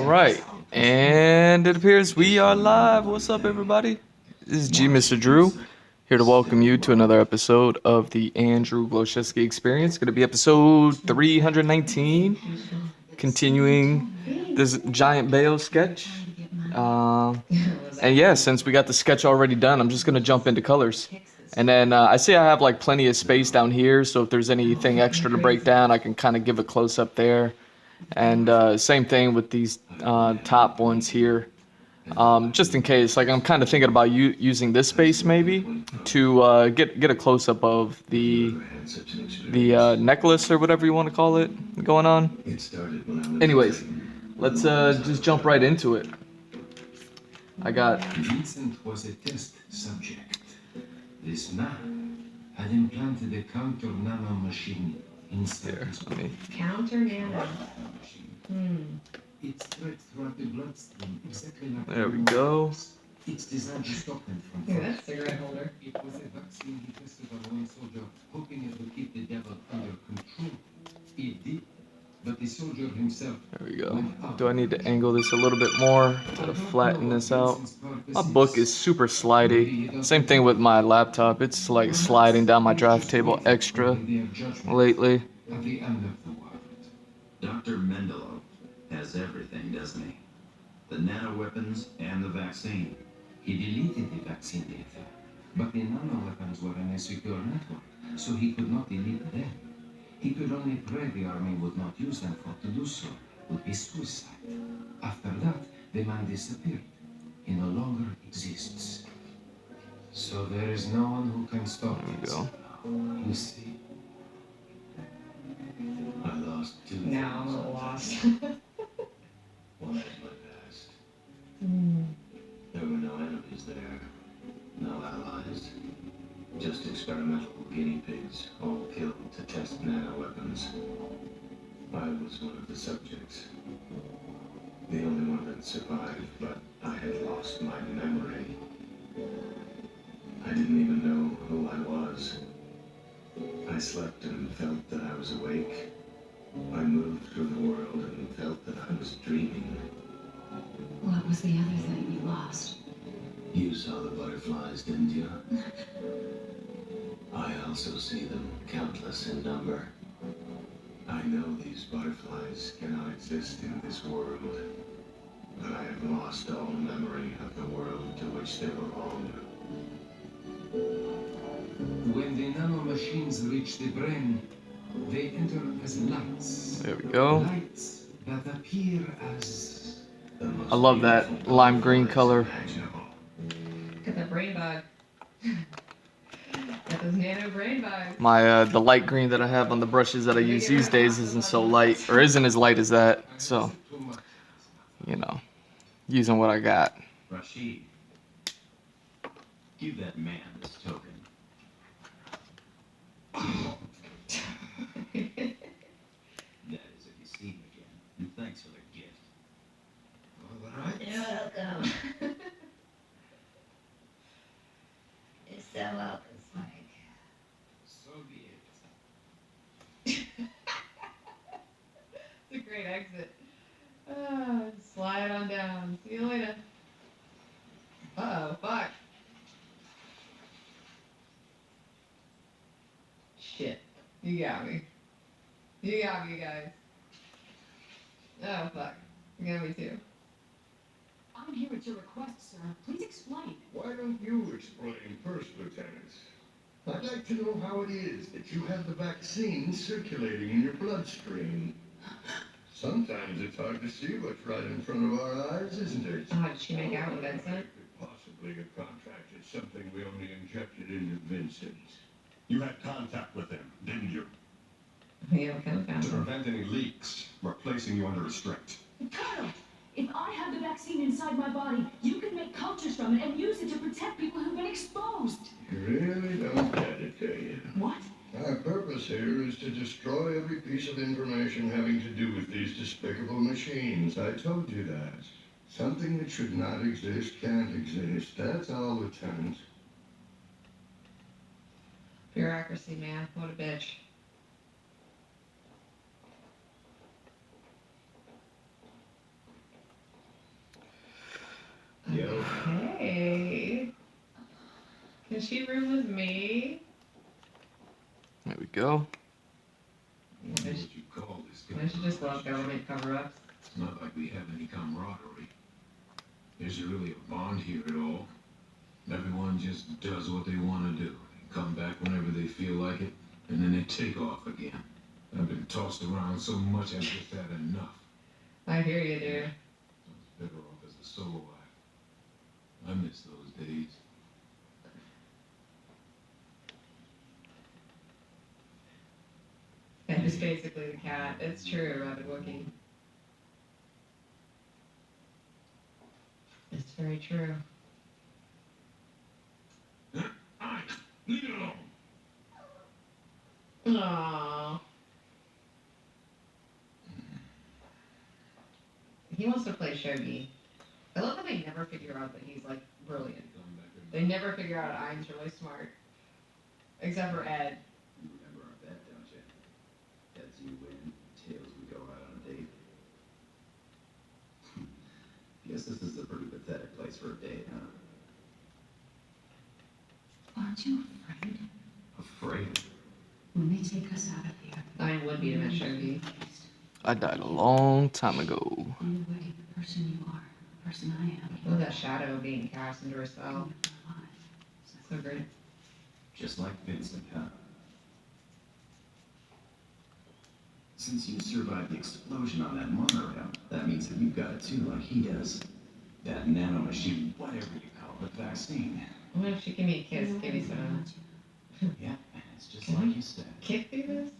Alright, and it appears we are live. What's up, everybody? This is Mr. Drew, here to welcome you to another episode of the Andrew Glowczewski Experience. Going to be episode 319, continuing this giant Bayo sketch. And yeah, since we got the sketch already done, I'm just going to jump into colors. And then I see I have like plenty of space down here, so if there's anything extra to break down, I can kind of give a close-up there. And same thing with these top ones here. Just in case, like I'm kind of thinking about using this space maybe to get a close up of the necklace or whatever you want to call it going on. Anyways, let's just jump right into it. I got. Vincent was a test subject. This man had implanted a counter nano machine inside his body. Counter nano. It spread throughout the bloodstream exactly like There we go. It's designed to stop them from Here, that's a cigarette holder. It was a vaccine he tested on one soldier, hoping it would keep the devil under control. It did, but the soldier himself. There we go. Do I need to angle this a little bit more to flatten this out? My book is super slidey. Same thing with my laptop. It's like sliding down my draft table extra lately. At the end of the world. Dr. Mendelov has everything, doesn't he? The nanoweapons and the vaccine. He deleted the vaccine data, but the nanoweapons were in a secure network, so he could not delete them. He could only pray the army would not use them, for to do so would be suicide. After that, the man disappeared. He no longer exists. So there is no one who can stop There we it. go. You see? I lost two Now I'm things. a little lost. One is my past. There were no enemies there, no allies, just experimental guinea pigs, all killed to test nanoweapons. I was one of the subjects, the only one that survived, but I had lost my memory. I didn't even know who I was. I slept and felt that I was awake. I moved through the world and felt that I was dreaming. What was the other thing you lost? You saw the butterflies, didn't you? I also see them, countless in number. I know these butterflies cannot exist in this world, but I have lost all memory of the world to which they belong. When the nanomachines reach the brain, they enter as lights. There we go. Lights that appear as the most I love that beautiful lime green color. imaginable. Got that brain bug. Got those nano brain bugs. My the light green that I have on the brushes that I use these days isn't so light, or isn't as light as that. So, you know, using what I got. Rashid, give that man this token. That is if you see him again. And thanks for the gift. All right. You're welcome. You're so welcome, Spike. So be it. It's a great exit. Slide on down. See you later. Uh-oh, fuck. Shit. You got me. You got me, guys. Oh, fuck. You got me too. I'm here at your request, sir. Please explain. Why don't you explain first, Lieutenant? I'd like to know how it is that you have the vaccine circulating in your bloodstream. Sometimes it's hard to see what's right in front of our eyes, isn't it? Oh, did she make out with Vincent? Could possibly have contracted something we only injected into Vincent. You had contact with him, didn't you? Yeah, what kind of To found prevent any leaks, we're placing you under restrict. Colonel, if I have the vaccine inside my body, you can make cultures from it and use it to protect people who've been exposed. You really don't get it, do you? What? Our purpose here is to destroy every piece of information having to do with these despicable machines. I told you that. Something that should not exist can't exist. That's all, Lieutenant. Bureaucracy, man. What a bitch. Yo. Hey. Can she room with me? There we go. I wonder what you call this guy. I should just love government cover-ups. It's not like we have any camaraderie. Is there really a bond here at all? Everyone just does what they want to do. They come back whenever they feel like it, and then they take off again. I've been tossed around so much I've just had enough. I hear you, dude. I was better off as a solo act. I miss those days. And it's basically the cat. It's true, Rabbit Wookie. It's very true. Aye, leave it alone. Aww. He wants to play shogi. I love that they never figure out that he's like brilliant. They never figure out Ian's really smart. Except for Ed. You remember our bet, don't you? Heads you win, tails we go out on a date. Guess this is a pretty pathetic place for a date, huh? Aren't you afraid? Afraid? When they take us out of here. Ian would beat him at shogi. I died a long time ago. Either way, the person you are, the person I am. I love that shadow being cast into her spell. So great. Just like Vincent, huh? Since you survived the explosion on that monorail, that means that you've got it too, like he does. That nanomachine, whatever you call it, vaccine. What if she give me a kiss? Give me some Yeah, it's just Can like I you said. kick through this?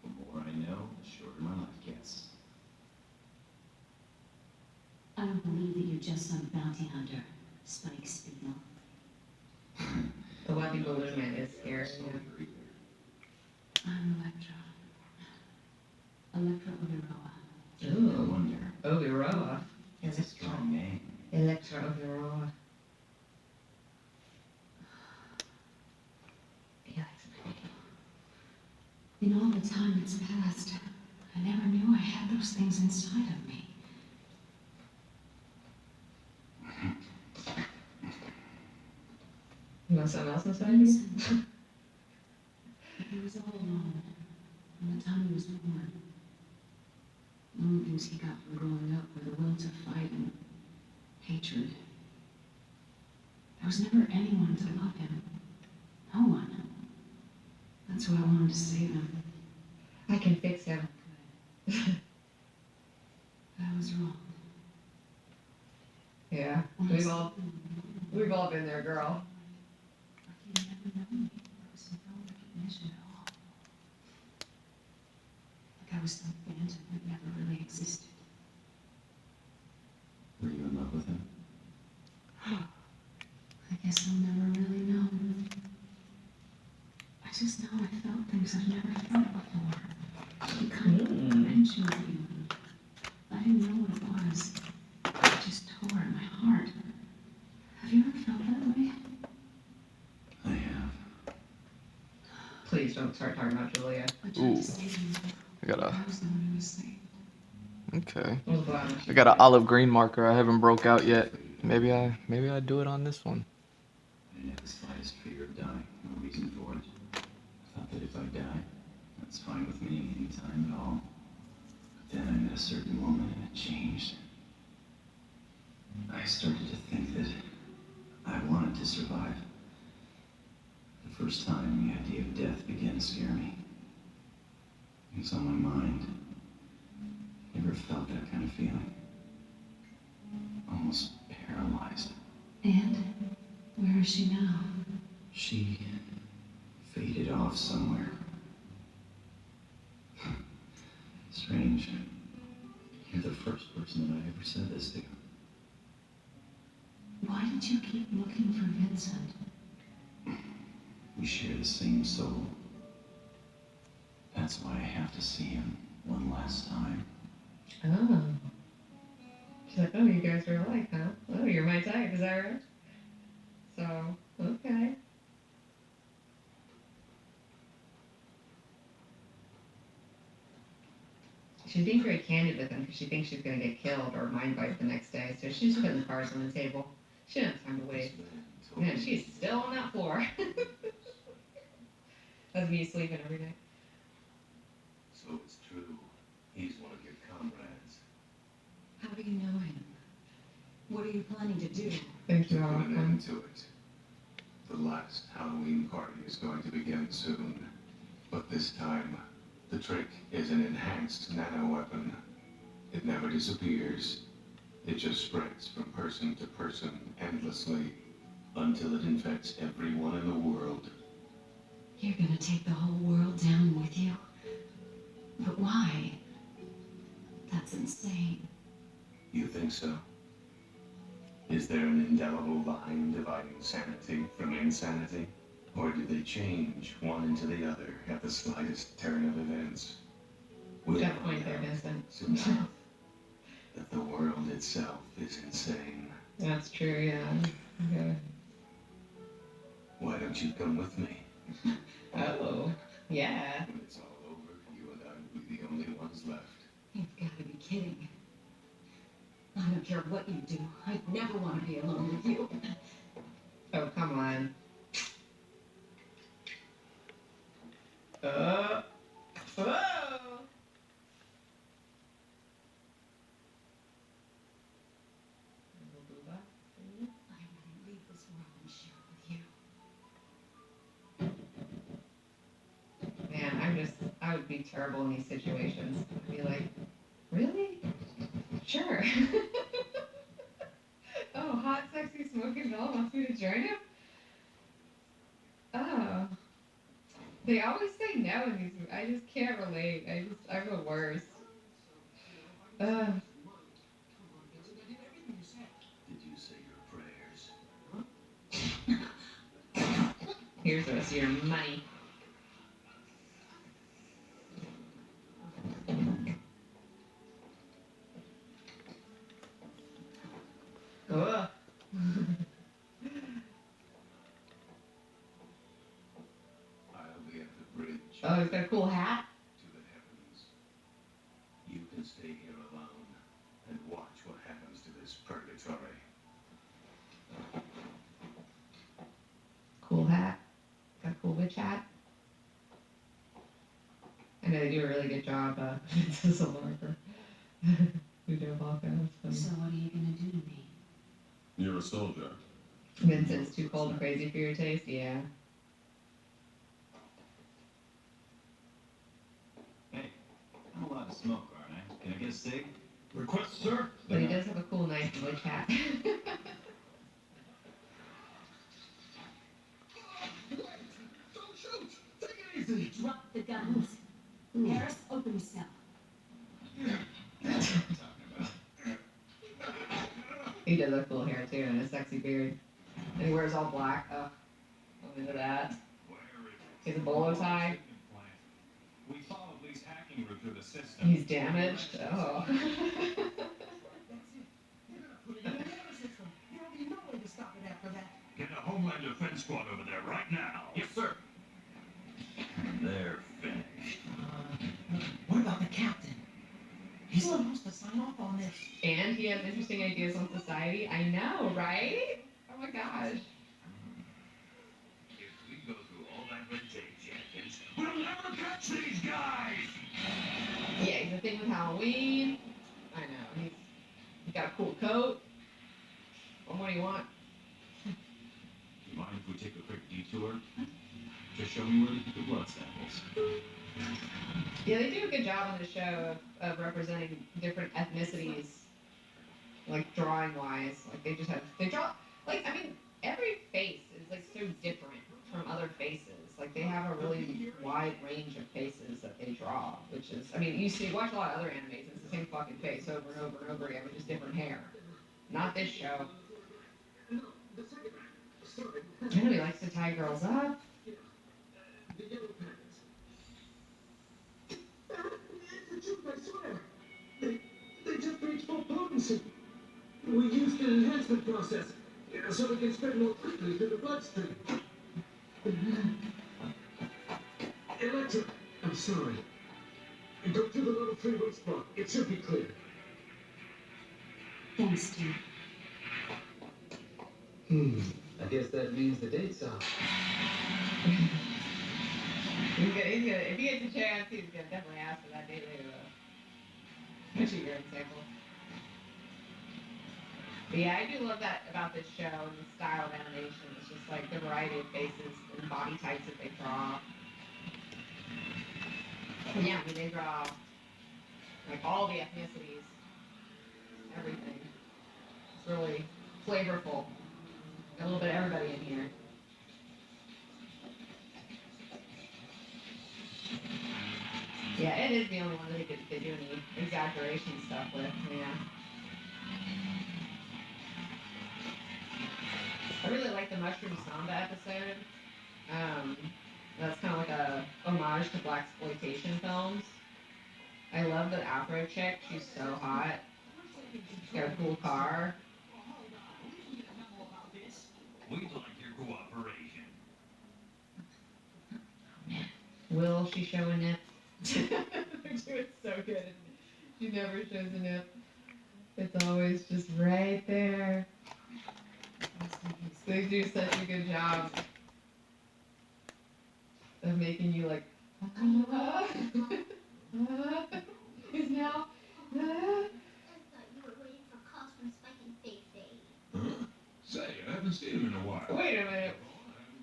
The more I know, the shorter my life gets. I don't believe that you're just some bounty hunter, Spike Spiegel. The weapon balloon is scary. I'm Electra. Electra Oberoa. Yeah. No Ooh. wonder. Obiroa. It's a strong name. Electra Obiroa. He likes my name. In all the time that's passed, I never knew I had those things inside of me. You want something else inside you? Vincent. He was all alone from the time he was born. The only things he got from growing up were the will to fight and hatred. There was never anyone to love him. No one. That's why I wanted to save him. I can fix him. I was wrong. Yeah. We've all been there, girl. Like he'd never known me. There was no recognition at all. Like I was some phantom that never really existed. Were you in love with him? I guess I'll never really know. I just know I felt things I've never felt before. The kind of convention with you. I didn't know what it was. It just tore at my heart. Have you ever felt that way? I have. Please don't start talking about Julia. I tried Ooh. to save him. I got a I was the one who was saved. okay. I was glad when she I got an olive green marker. I haven't broke out yet. Maybe I do it on this one. I didn't have the slightest fear of dying. No reason for it. I thought that if I die, that's fine with me anytime at all. But then I met a certain woman and it changed. I started to think that I wanted to survive. The first time the idea of death began to scare me. It was on my mind. Never felt that kind of feeling. Almost paralyzed. And where is she now? She faded off somewhere. Strange. You're the first person that I ever said this to. Why did you keep looking for Vincent? We share the same soul. That's why I have to see him one last time. Oh. She's like, oh, you guys are alike, huh? Oh, you're my type, is that right? So, okay. She's being very candid with him because she thinks she's going to get killed or mind wiped the next day. So she's putting the cards on the table. She didn't have time to wait. This man told Man, me she's still on that floor. That's me sleeping every night. So it's true. He's one of your comrades. How do you know him? What are you planning to do? Thank To you put all. an end to it. The last Halloween party is going to begin soon. But this time, the trick is an enhanced nano-weapon. It never disappears. It just spreads from person to person endlessly until it infects everyone in the world. You're gonna take the whole world down with you? But why? That's insane. You think so? Is there an indelible line dividing sanity from insanity? Or do they change one into the other at the slightest turn of events? We'll Got a find point there, out Vincent. soon enough that the world itself is insane. That's true, yeah. Okay. Why don't you come with me? Oh, yeah. When it's all over, you and I will be the only ones left. You've gotta be kidding. I don't care what you do. I'd never want to be alone with you. Oh, come on. Oh. I wouldn't leave this world and share it with you. Man, I would be terrible in these situations. I'd be like, really? Sure. Oh, hot, sexy, smoking doll wants me to join him? Oh. They always say no in these movies. I just can't relate. I'm the worst. Did you say your prayers? Here's the rest of your money. Ugh. I'll be at the bridge Oh, he's got a cool hat. to the heavens. You can stay here alone and watch what happens to this purgatory. Cool hat. Got a cool witch hat. I know they do a really good job, Princess Alarper. Who do Volca. So what are you gonna do to me? You're a soldier. Vincent's too cold and crazy for your taste, yeah. Hey, I'm allowed to smoke, aren't I? Can I get a cig? Request, sir? But he does have a cool knife and witch hat. Don't shoot! Take it easy! Drop the guns. Harris, open yourself. He does have cool hair too and a sexy beard. And he wears all black. Oh, I'm into that. He has a bolo tie. We followed Lee's hacking route through the system. He's damaged. Oh. Get a Homeland Defense Squad over there right now. Yes, sir. They're finished. What about the captain? He's supposed to sign off on this. And he has interesting ideas on society. I know, right? Oh my gosh. If we go through all that red tape, Jenkins, we'll never catch these guys! Yeah, he's a thing with Halloween. I know. He's got a cool coat. What more do you want? Do you mind if we take a quick detour? Just show me where to keep the blood samples. Yeah, they do a good job on the show of representing different ethnicities, like drawing wise. Like they draw, like, I mean, every face is like so different from other faces. Like they have a really wide range of faces that they draw, which is, I mean, you watch a lot of other animes, it's the same fucking face over and over and over again with just different hair. Not this show. I know he likes to tie girls up. It's the truth, I swear. They just reached full potency. We used an enhancement process so we can spread more quickly through the bloodstream. Electra, I'm sorry. Go to the level 3 root spot. It should be clear. Thanks, Steve. I guess that means the date's off. He's gonna, if he gets a chance, he's gonna definitely ask for that date later, though. Which is your example. But yeah, I do love that about this show and the style of animation. It's just like the variety of faces and body types that they draw. But yeah, I mean, they draw like all the ethnicities, everything. It's really flavorful. Got a little bit of everybody in here. Yeah, it is the only one that they do any exaggeration stuff with. Yeah. I really like the Mushroom Samba episode. That's kind of like a homage to blaxploitation films. I love the Afro chick. She's so hot. She's got a cool car. We'd like your cooperation. Will she show a nip? They're doing so good. She never shows a nip. It's always just right there. They do such a good job of making you like, is now, Huh? Say, I haven't seen him in a while. wait a minute.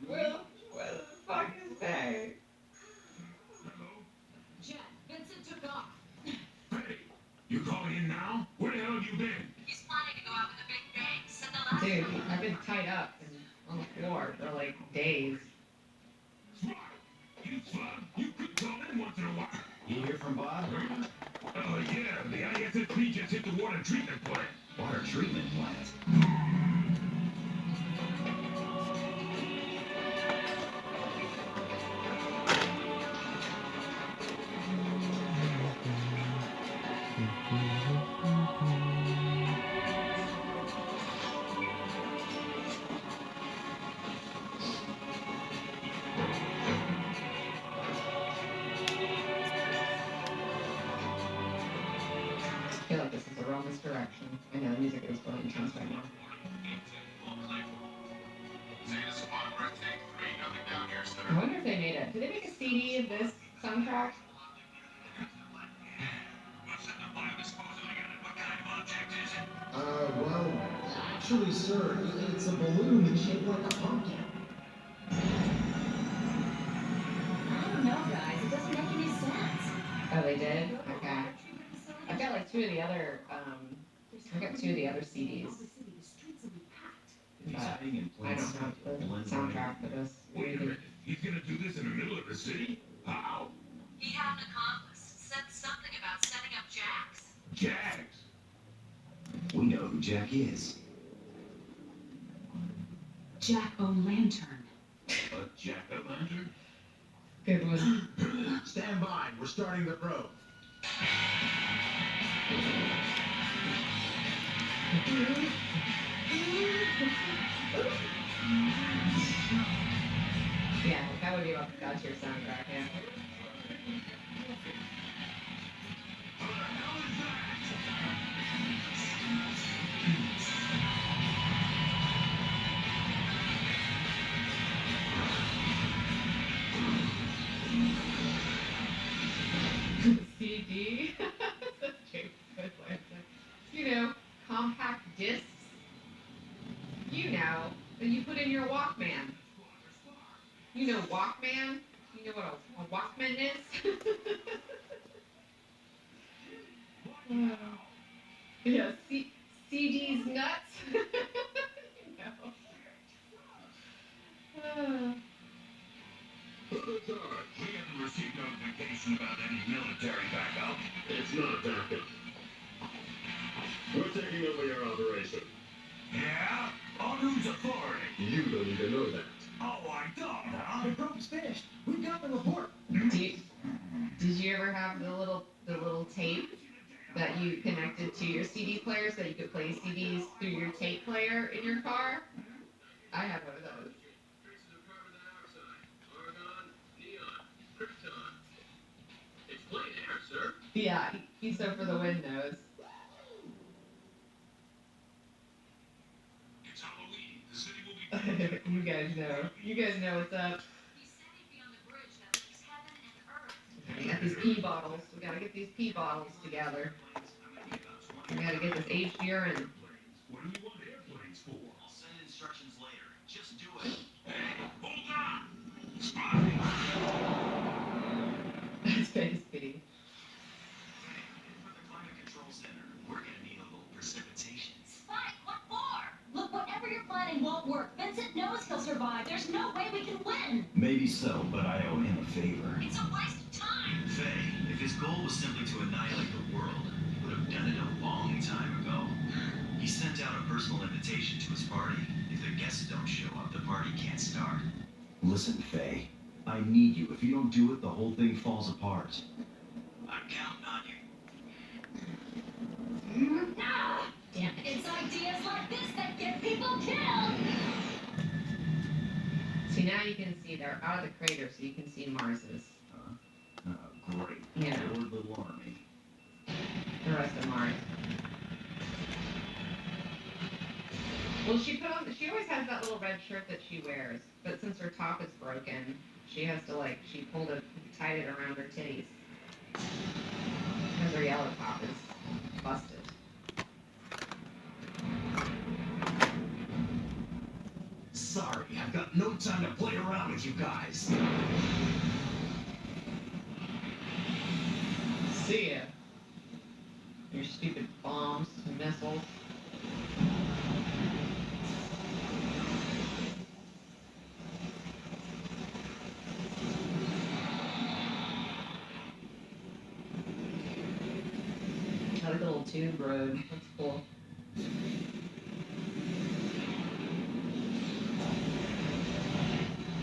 Will, where the fuck is Faye? Hello? Jet, Vincent took off. Hey, you calling in now? Where the hell have you been? He's planning to go out with a big bang. Said the last Dude, I've been tied up and on the floor for like days. Smart. You slug. You could call in once in a while. You hear from Bob? Oh, yeah. The ISSP just hit the water treatment plant. Water treatment plant. I feel like this is a real misdirection. I know the music is really intense right now. I wonder if they made it. Did they make a CD of this soundtrack? Well, actually, sir, it's a balloon that's shaped like a pumpkin. I don't know, guys. It doesn't make any sense. Oh, they did? Okay. I've got like two of the other CDs. But I don't have the soundtrack for this. Wait a minute. He's gonna do this in the middle of the city? How? He had an accomplice. Said something about setting up Jax. Jags. We know who Jack is. Jack O'Lantern. A jack-o'-lantern? Good one. Stand by. We're starting the probe. Yeah, that would be about the God tier soundtrack, yeah. CD? That's James Goodwin. You know, compact discs. You know, that you put in your Walkman. You know Walkman? You know what a Walkman is? Yeah, CD's nuts. You know. It's all right. We haven't received notification about any military backup. It's not backup. We're taking over your operation. Yeah? On whose authority? You don't even know that. Oh, I don't, huh? The probe's finished. We've got the report. Did you ever have the little tape that you connected to your CD player so that you could play CDs through your tape player in your car? I had one of those. Traces of carbon dioxide, argon, neon, krypton. It's plain air, sir. Yeah, he's so for the Windows. It's Halloween. The city guys know. You guys know what's up. We got these pee bottles. We gotta get these pee bottles together. We gotta get this aged urine. What do you want airplanes for? I'll send instructions later. Just do it. Hey, hold on! Spy! That's face pee. For the climate control center, we're gonna need a little precipitation. Spike, what for? Look, whatever you're planning won't work. Vincent knows he'll survive. There's no way we can win. Maybe so, but I owe him a favor. It's a waste of time. Faye, if his goal was simply to annihilate the world, he would have done it a long time ago. He sent out a personal invitation to his party. If the guests don't show up, the party can't start. Listen, Faye, I need you. If you don't do it, the whole thing falls apart. I'm counting on you. Ah, damn it. It's ideas like this that get people killed. See, now you can see they're out of the crater, so you can see Mars's. Great. Yeah. Lord Little Army. The rest of Mars. Well, she always has that little red shirt that she wears, but since her top is broken, she has to tied it around her titties. Because her yellow top is busted. Sorry, I've got no time to play around with you guys. See ya. Your stupid bombs and missiles. I like the little tube road. That's cool.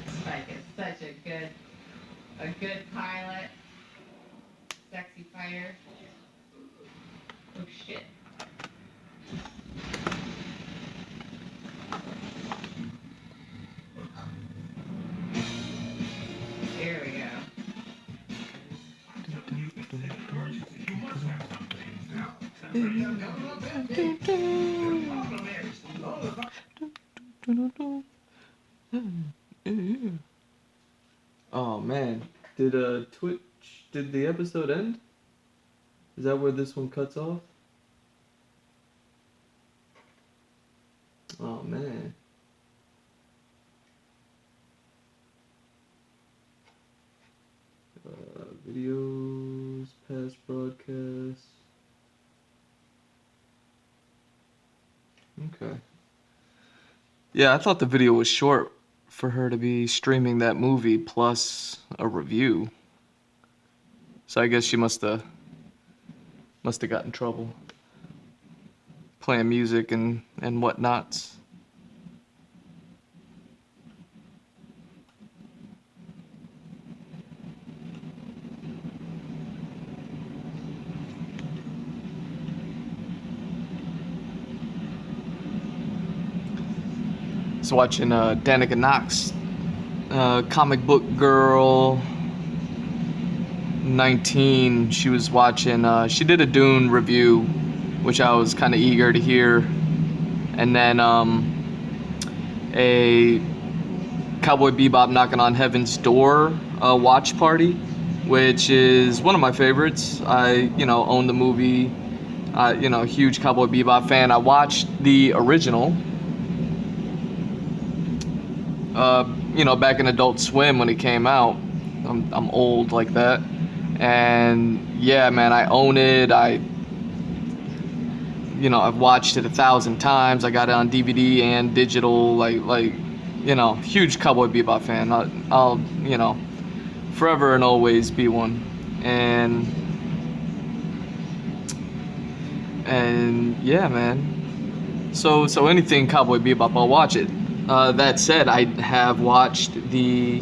Spike is such a good pilot. Sexy fighter. Oh shit. There we go. Oh man, did the episode end? Is that where this one cuts off? Oh man. Videos, past broadcasts. Okay. Yeah, I thought the video was short for her to be streaming that movie plus a review. So I guess she must have got in trouble playing music and whatnots. I was watching Danica Knox, Comic Book Girl 19. She was watching, she did a Dune review, which I was kind of eager to hear. And then a Cowboy Bebop Knocking on Heaven's Door watch party, which is one of my favorites. I, own the movie. Huge Cowboy Bebop fan. I watched the original. Back in Adult Swim when it came out. I'm old like that, and yeah, man, I own it. I've watched it 1,000 times. I got it on DVD and digital. Huge Cowboy Bebop fan. I'll forever and always be one. And yeah, man. So anything Cowboy Bebop, I'll watch it. That said, I have watched the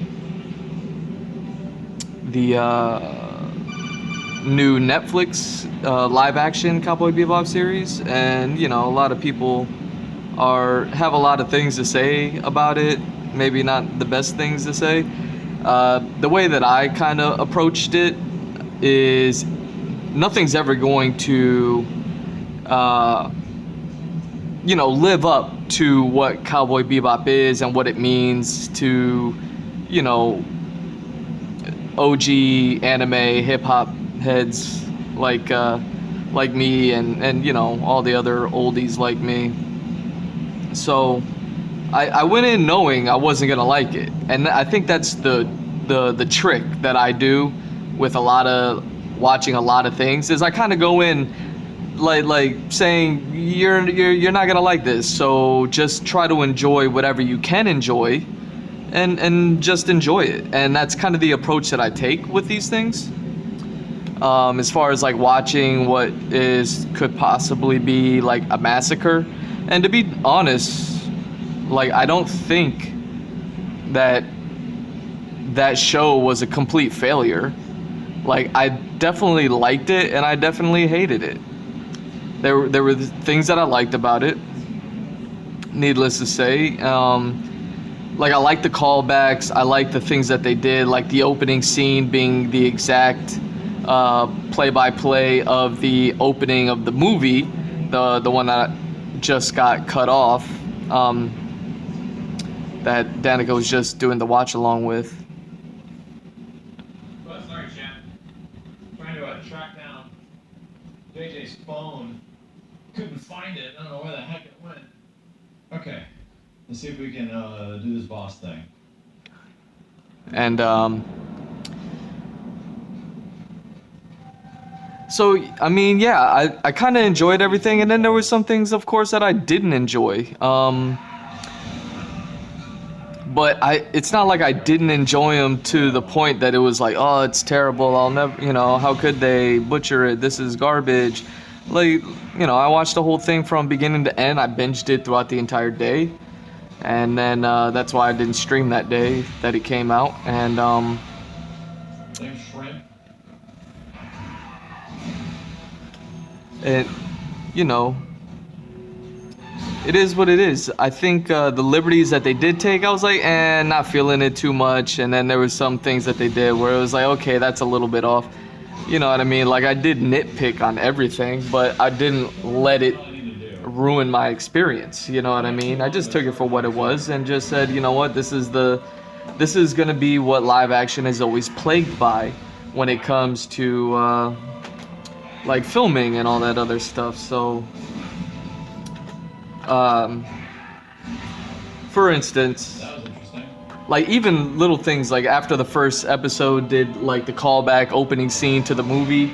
new Netflix live-action Cowboy Bebop series, and a lot of people have a lot of things to say about it. Maybe not the best things to say. The way that I kind of approached it is nothing's ever going to live up to what Cowboy Bebop is and what it means to, OG anime hip hop heads like me and all the other oldies like me. So I went in knowing I wasn't gonna like it, and I think that's the trick that I do with watching a lot of things is I kind of go in like saying you're not gonna like this, so just try to enjoy whatever you can enjoy, and just enjoy it. And that's kind of the approach that I take with these things. As far as like watching what could possibly be like a massacre, and to be honest, like I don't think that show was a complete failure. Like I definitely liked it and I definitely hated it. There were things that I liked about it, needless to say. Like I liked the callbacks, I liked the things that they did, like the opening scene being the exact play-by-play of the opening of the movie, the one that just got cut off, that Danica was just doing the watch along with. Well, sorry, champ. Trying to track down JJ's phone. Couldn't find it. I don't know where the heck it went. Okay. Let's see if we can do this boss thing. And so I mean, yeah, I kind of enjoyed everything, and then there were some things, of course, that I didn't enjoy. But it's not like I didn't enjoy them to the point that it was like, oh, it's terrible, I'll never, how could they butcher it, this is garbage. Like, I watched the whole thing from beginning to end. I binged it throughout the entire day, and then that's why I didn't stream that day that it came out. And Same shrimp. it it is what it is. I think the liberties that they did take, I was like, not feeling it too much. And then there was some things that they did where it was like, okay, that's a little bit off. You know what I mean? Like I did nitpick on everything, but I didn't let it ruin my experience. You know what I mean? I just took it for what it was and just said, you know what, this is gonna be what live action is always plagued by when it comes to like filming and all that other stuff. So for instance, That was interesting. like even little things like after the first episode did like the callback opening scene to the movie,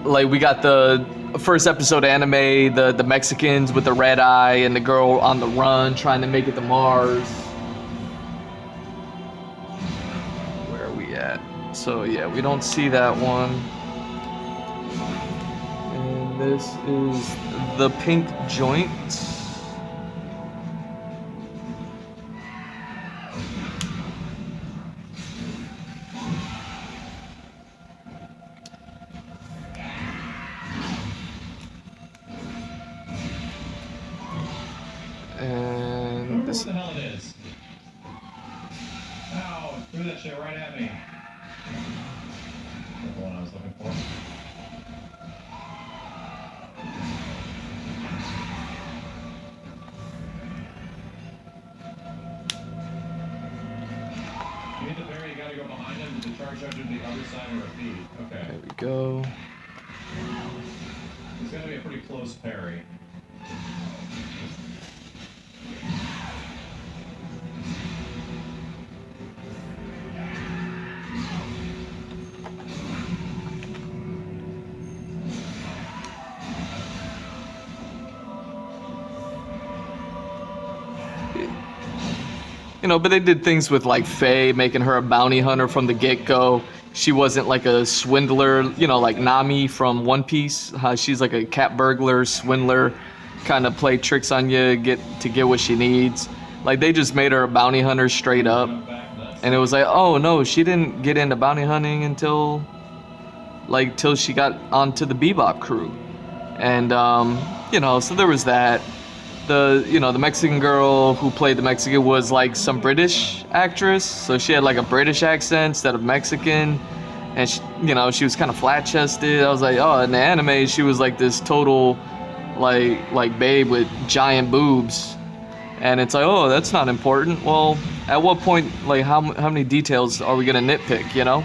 like we got the first episode anime, the Mexicans with the red eye and the girl on the run trying to make it to Mars. Where are we at? So yeah, we don't see that one. And this is the pink joint. And Remember this, what the hell it is. Ow, it threw that shit right at me. That's the one I was looking for. You hit the berry, you gotta go behind him to charge up to the other side of her feet. Okay. there we go. It's gonna be a pretty close parry. But they did things with like Faye, making her a bounty hunter from the get-go. She wasn't like a swindler, like Nami from One Piece. She's like a cat burglar, swindler, kind of play tricks on you to get what she needs. Like they just made her a bounty hunter straight up. And it was like, oh no, she didn't get into bounty hunting until till she got onto the Bebop crew. And so there was that. The Mexican girl who played the Mexican was like some British actress, so she had like a British accent instead of Mexican. and she, you know, she was kind of flat-chested. I was like, oh, in the anime she was like this total like babe with giant boobs, and it's like, oh, that's not important. Well, at what point, like, how many details are we gonna nitpick, you know?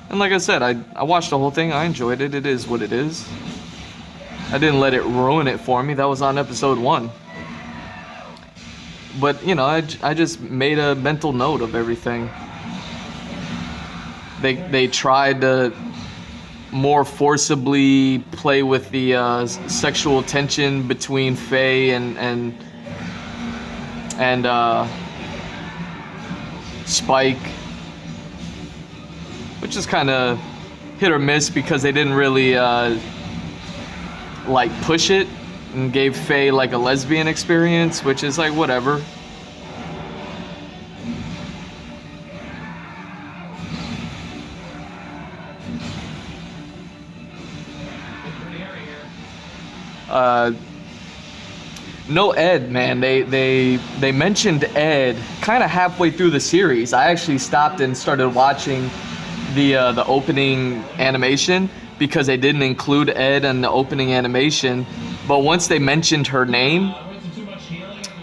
And like I said, I watched the whole thing. I enjoyed it. It is what it is. I didn't let it ruin it for me. That was on episode 1. But, you know, I just made a mental note of everything. They tried to more forcibly play with the sexual tension between Faye and Spike, which is kind of hit or miss because they didn't really like push it and gave Faye like a lesbian experience, which is like whatever. No Ed, man. They mentioned Ed kind of halfway through the series. I actually stopped and started watching the opening animation because they didn't include Ed in the opening animation. But once they mentioned her name,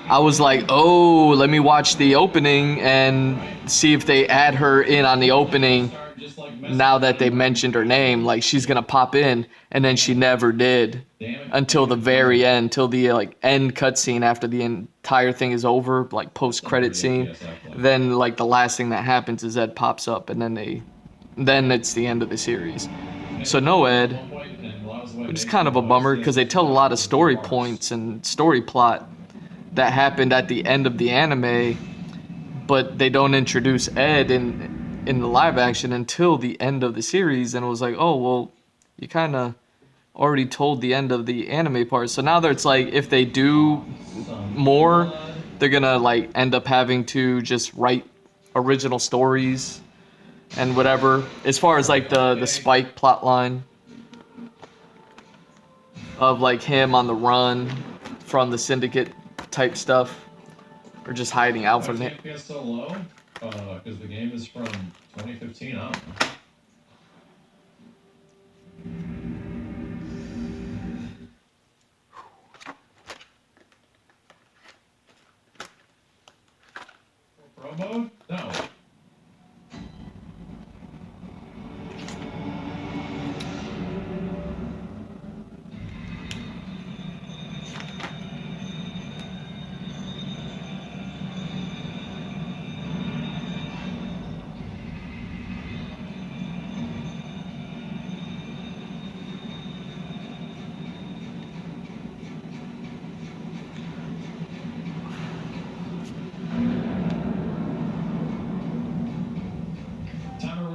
I was like, oh, let me watch the opening and see if they add her in on the opening. Now that they mentioned her name, like she's gonna pop in, and then she never did until the very end, till the like end cutscene after the entire thing is over, like post-credit scene. Then like the last thing that happens is Ed pops up, and then it's the end of the series. So no Ed, which is kind of a bummer because they tell a lot of story points and story plot that happened at the end of the anime, but they don't introduce Ed in the live action until the end of the series. And it was like, oh, well, you kind of already told the end of the anime part. So now it's like, if they do more, they're gonna like end up having to just write original stories and whatever. As far as like the Spike plotline of like him on the run from the syndicate type stuff, or just hiding out from it. FPS so low? Because the game is from 2015 up. Pro mode? No.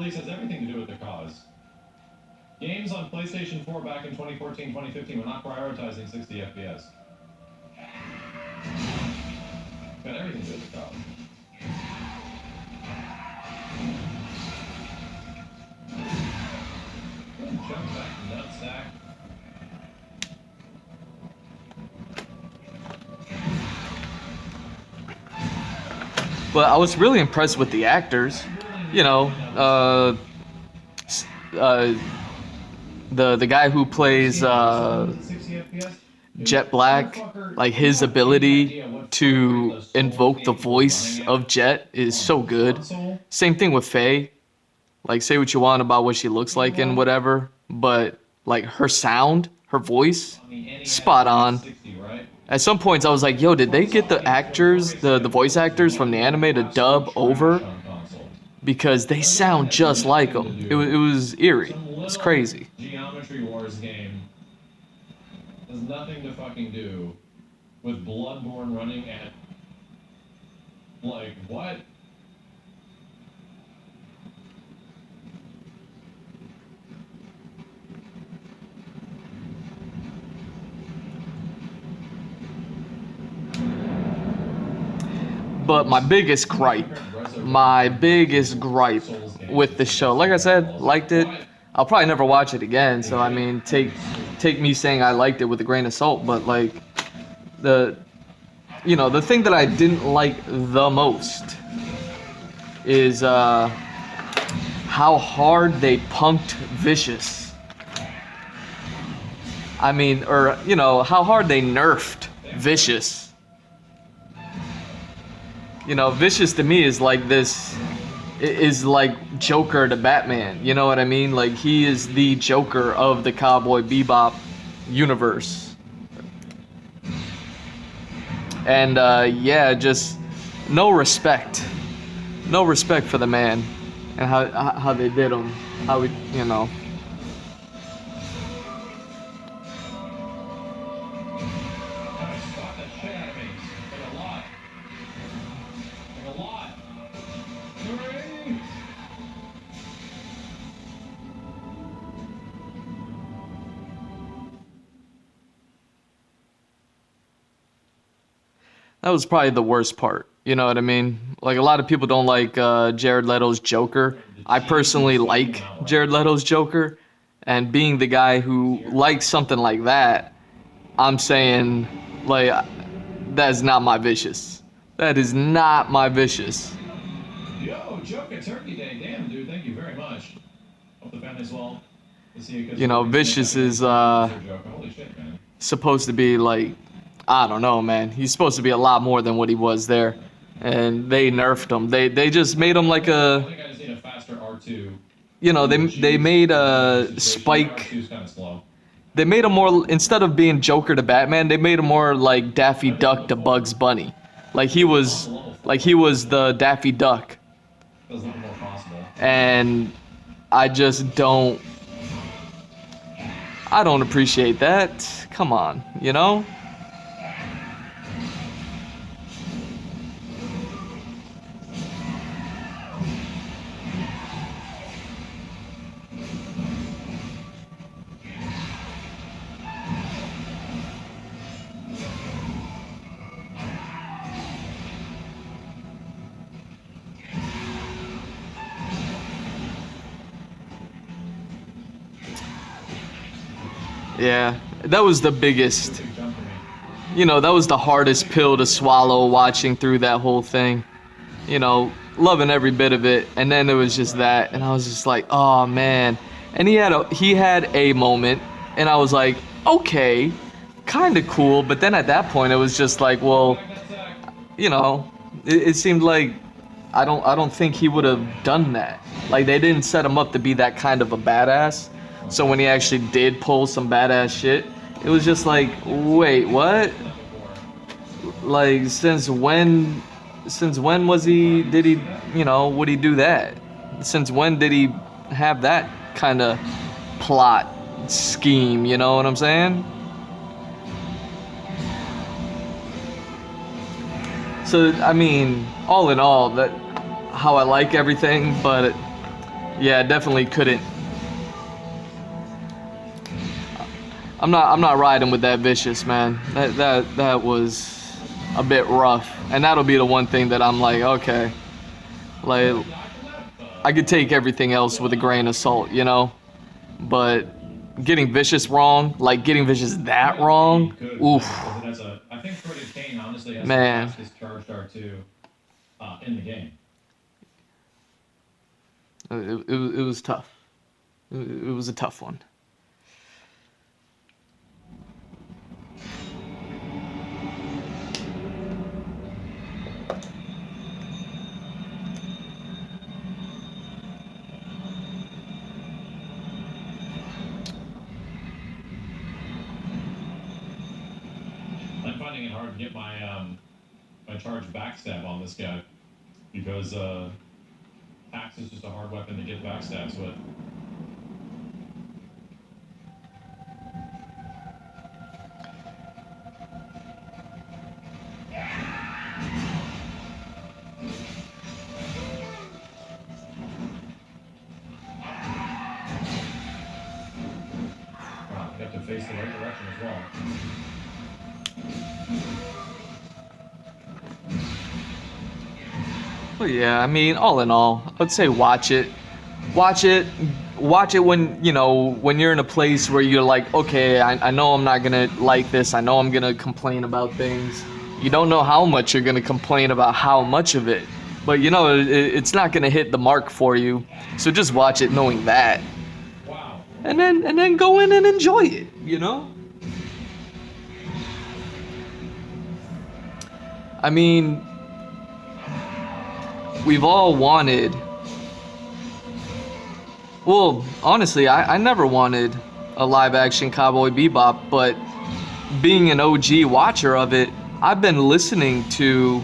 Has everything to do with the cause. Games on PlayStation 4 back in 2014-2015 were not prioritizing 60 FPS. Got everything to do with the cause. Jump back, nutsack. But I was really impressed with the actors. You know, the guy who plays Jet Black, like his ability to invoke the voice of Jet is so good. Same thing with Faye. Like, say what you want about what she looks like and whatever, but like her sound, her voice, spot on. At some points I was like, yo, did they get the actors, the voice actors from the anime to dub over? Because they sound just like them. It was eerie. It's crazy. Geometry Wars game has nothing to fucking do with Bloodborne running at, like, what? But my biggest gripe with the show, like I said, liked it. I'll probably never watch it again, so I mean, take me saying I liked it with a grain of salt. But like, the thing that I didn't like the most is how hard they punked Vicious. I mean, or, you know, how hard they nerfed Vicious. You know, Vicious to me is like this, is like Joker to Batman. You know what I mean? Like, he is the Joker of the Cowboy Bebop universe. And, yeah, just no respect. No respect for the man and how they did him. How we, you know. Spot that shit out of me. Like a lot. Like a lot. Three. That was probably the worst part. You know what I mean? Like, a lot of people don't like Jared Leto's Joker. I personally like Jared Leto's Joker. And being the guy who likes something like that, I'm saying, like, that is not my Vicious. That is not my Vicious. Yo, Joker Turkey Day. Damn, dude. Thank you very much. Hope the family's well. You know, Vicious is Holy shit, man. supposed to be like, I don't know, man. He's supposed to be a lot more than what he was there. And they nerfed him. They just made him like I a, think I just need a faster R2. you know, they made Spike. R2's kind of slow. They made him more, instead of being Joker to Batman, they made him more like Daffy Duck to Bugs Bunny. Like he was the Daffy Duck. Doesn't look more possible. And I just don't appreciate that. Come on, you know? Yeah, that was the biggest, you know, that was the hardest pill to swallow watching through that whole thing. You know, loving every bit of it, and then it was just that, and I was just like, oh man. And he had a moment, and I was like, okay, kind of cool, but then at that point it was just like, well, you know, it seemed like I don't think he would have done that. Like, they didn't set him up to be that kind of a badass. So when he actually did pull some badass shit, it was just like, wait, what? Like, since when was he, did he, you know, would he do that? Since when did he have that kind of plot scheme, you know what I'm saying? So, I mean, all in all, that how I like everything, but yeah, definitely couldn't. I'm not riding with that Vicious, man. That was a bit rough, and that'll be the one thing that I'm like, okay, like, I could take everything else with a grain of salt, you know, but getting Vicious wrong, like getting Vicious that wrong, oof. I think Freddie Kane honestly has Man. the fastest charged R2 in the game. It was tough. It was a tough one. I'm finding it hard to get my my charge backstab on this guy because axe is just a hard weapon to get backstabs with. Wow, you have to face the right direction as well. Well, yeah, I mean, all in all, I would say watch it. Watch it when, you know, when you're in a place where you're like, okay, I know I'm not gonna like this, I know I'm gonna complain about things. You don't know how much you're gonna complain about how much of it. But you know, it's not gonna hit the mark for you. So just watch it knowing that. Wow. And then go in and enjoy it, you know? I mean, we've all wanted. Well, honestly, I never wanted a live action Cowboy Bebop, but being an OG watcher of it, I've been listening to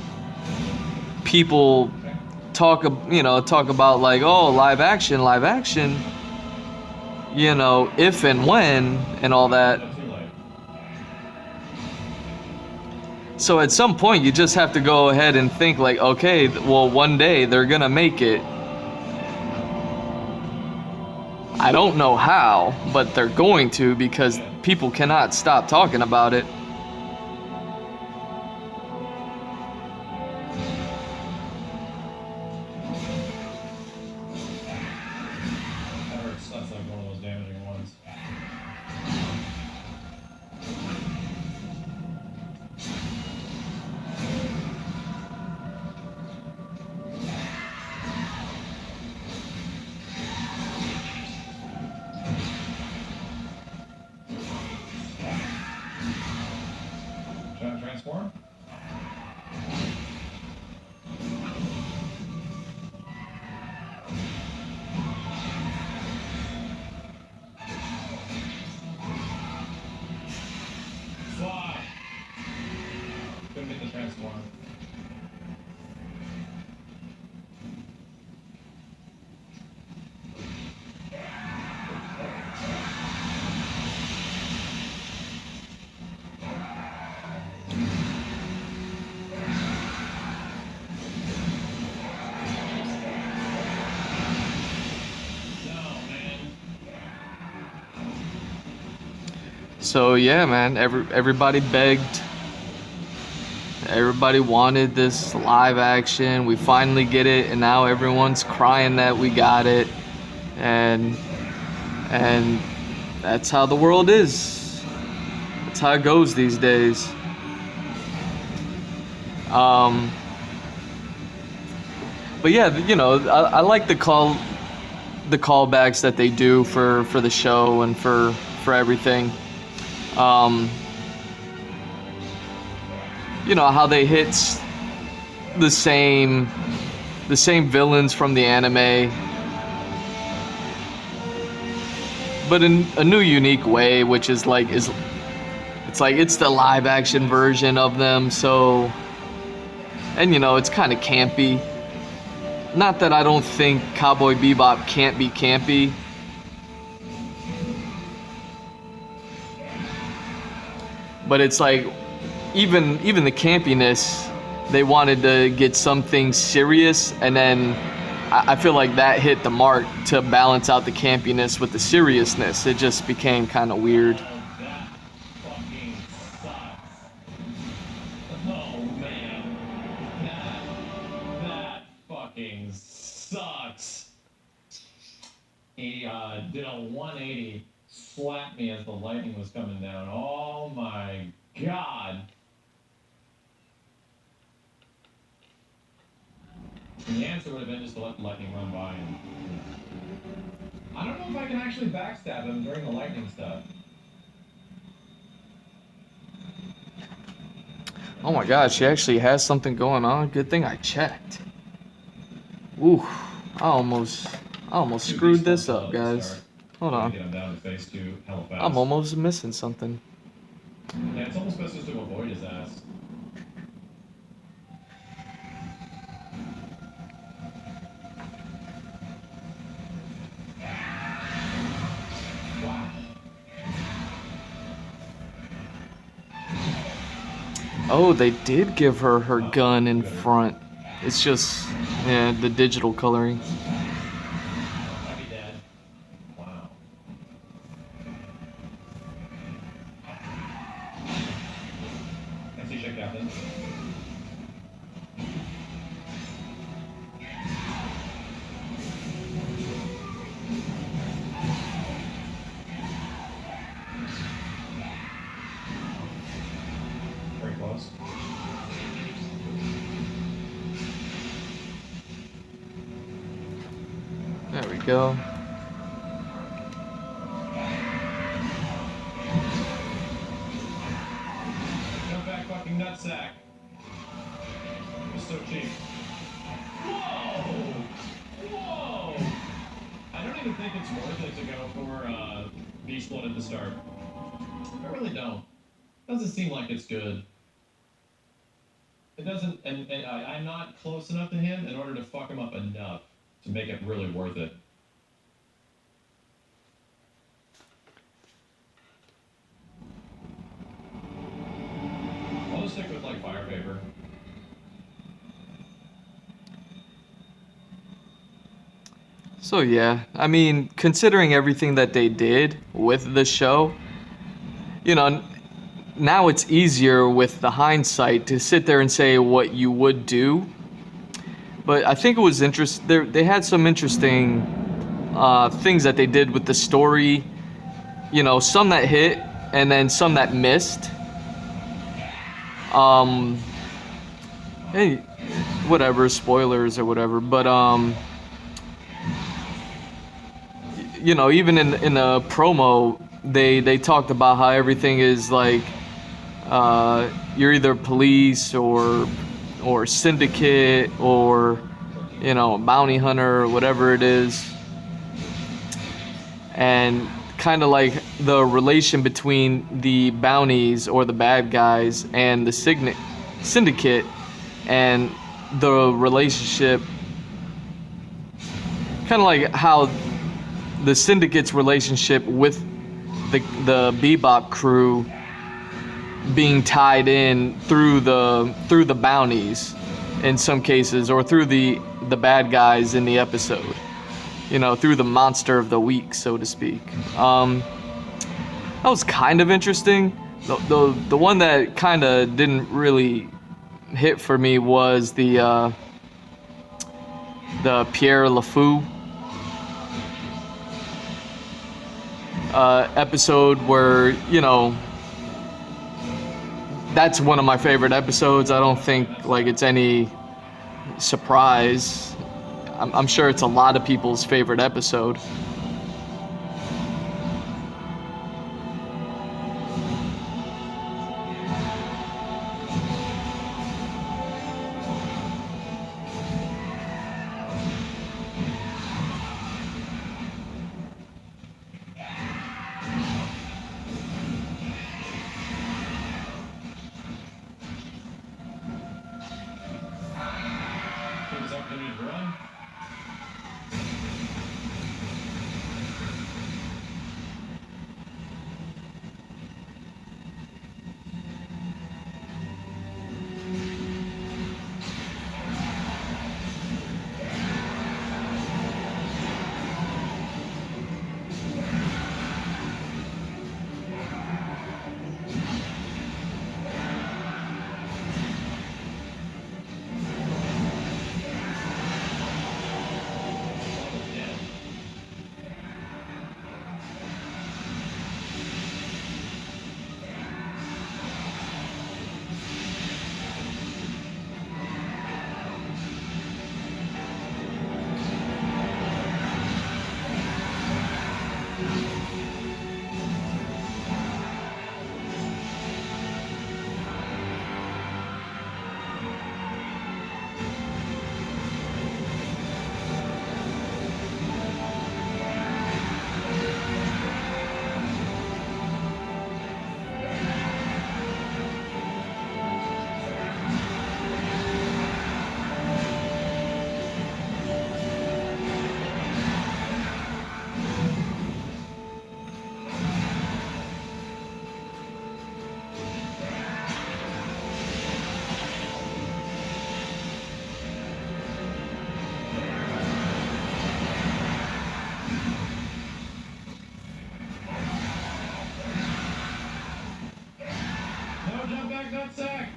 people talk about like, oh, live action, you know, if and when and all that. Too late. So at some point you just have to go ahead and think like, okay, well, one day they're gonna make it. I don't know how, but they're going to, because people cannot stop talking about it. That hurts. That's like one of those damaging ones. Transform? Fly! Couldn't get the transform. So yeah, man, everybody begged. Everybody wanted this live action. We finally get it, and now everyone's crying that we got it. And that's how the world is. That's how it goes these days. But yeah, you know, I like the callbacks that they do for the show and for everything. You know how they hit the same villains from the anime, but in a new, unique way, which is like it's the live action version of them. So, and you know, it's kind of campy. Not that I don't think Cowboy Bebop can't be campy. But it's like, even the campiness, they wanted to get something serious, and then I feel like that hit the mark to balance out the campiness with the seriousness. It just became kind of weird. That fucking sucks. Oh man. That fucking sucks. He did a 180, slapped me as the lightning was coming down. Oh my god. And the answer would have been just to let the lightning run by him. I don't know if I can actually backstab him during the lightning stuff. Oh my god, she actually has something going on. Good thing I checked. Ooh, I almost screwed this up, guys. Hold on. Get him down to phase 2 hella fast. I'm almost missing something. Yeah, it's almost best just to avoid his ass. Wow. Oh, they did give her her gun in front. It's just, yeah, the digital coloring. I'd be dead. Wow. Empty check, Captain. Very close. go. Jump back, fucking nutsack. It's so cheap. Whoa! Whoa! I don't even think it's worth it to go for Beast One at the start. I really don't. Doesn't seem like it's good. It doesn't, and I'm not close enough to him in order to fuck him up enough to make it really worth it. I'll just stick with like Fire Paper. So yeah, I mean, considering everything that they did with the show, you know, now it's easier with the hindsight to sit there and say what you would do. But I think it was interesting. They had some interesting things that they did with the story. You know, some that hit and then some that missed. Hey, whatever, spoilers or whatever. But you know, even in the promo, they talked about how everything is like you're either police or syndicate or, you know, bounty hunter or whatever it is, and kind of like the relation between the bounties or the bad guys and the syndicate, and the relationship, kind of like how the syndicate's relationship with the Bebop crew being tied in through the bounties in some cases, or through the bad guys in the episode, you know, through the monster of the week, so to speak. That was kind of interesting. The one that kind of didn't really hit for me was the Pierre LeFou episode, where, you know, that's one of my favorite episodes. I don't think like it's any surprise. I'm sure it's a lot of people's favorite episode. Take this opportunity to run. No, jump back, nutsack!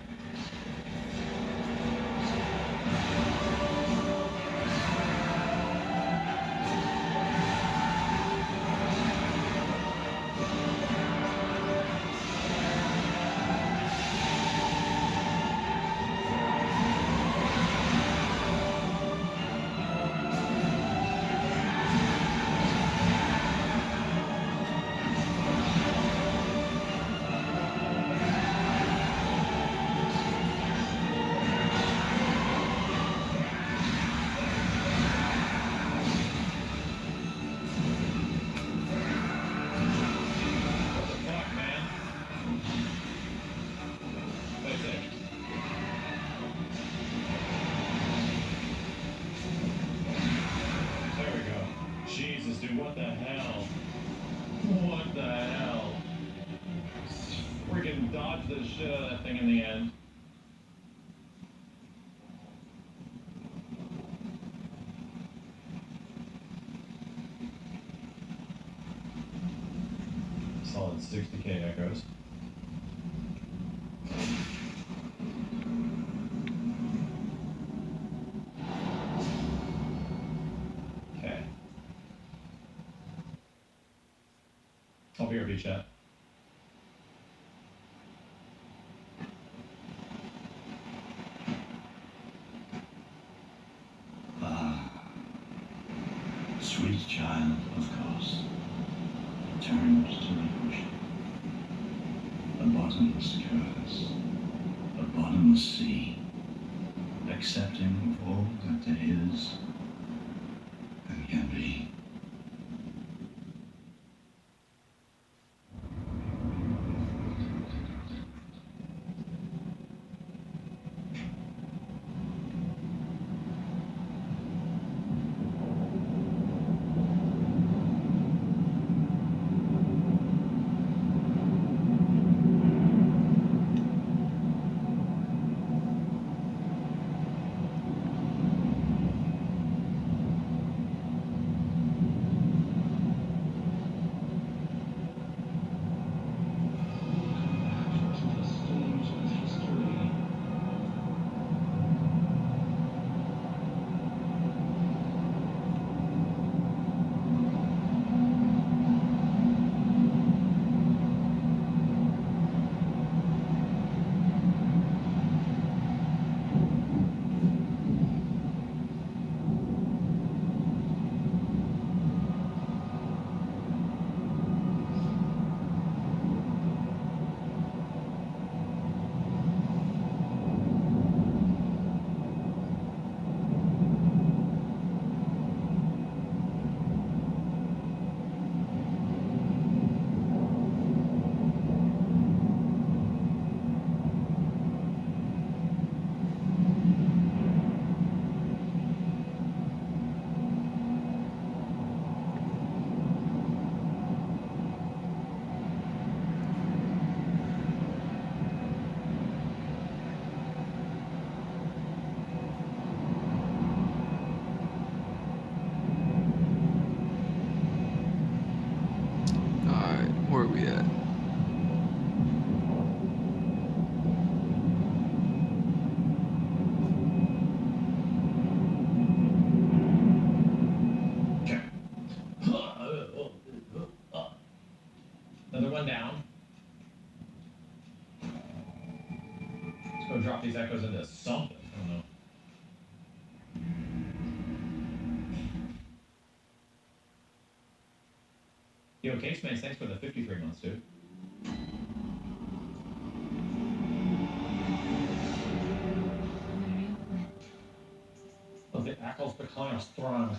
dodge the shit out of that thing in the end. Solid 60k echoes. Okay. I'll be RV chat. Sweet child, of course, turned to the ocean. A bottomless curse, a bottomless sea, accepting of all that there is and can be. Alright, where are we at? Another one down. Let's go drop these echoes into something. I don't know. Yo, Case Man, thanks for the 53 months, dude. Oh, the echoes become strong.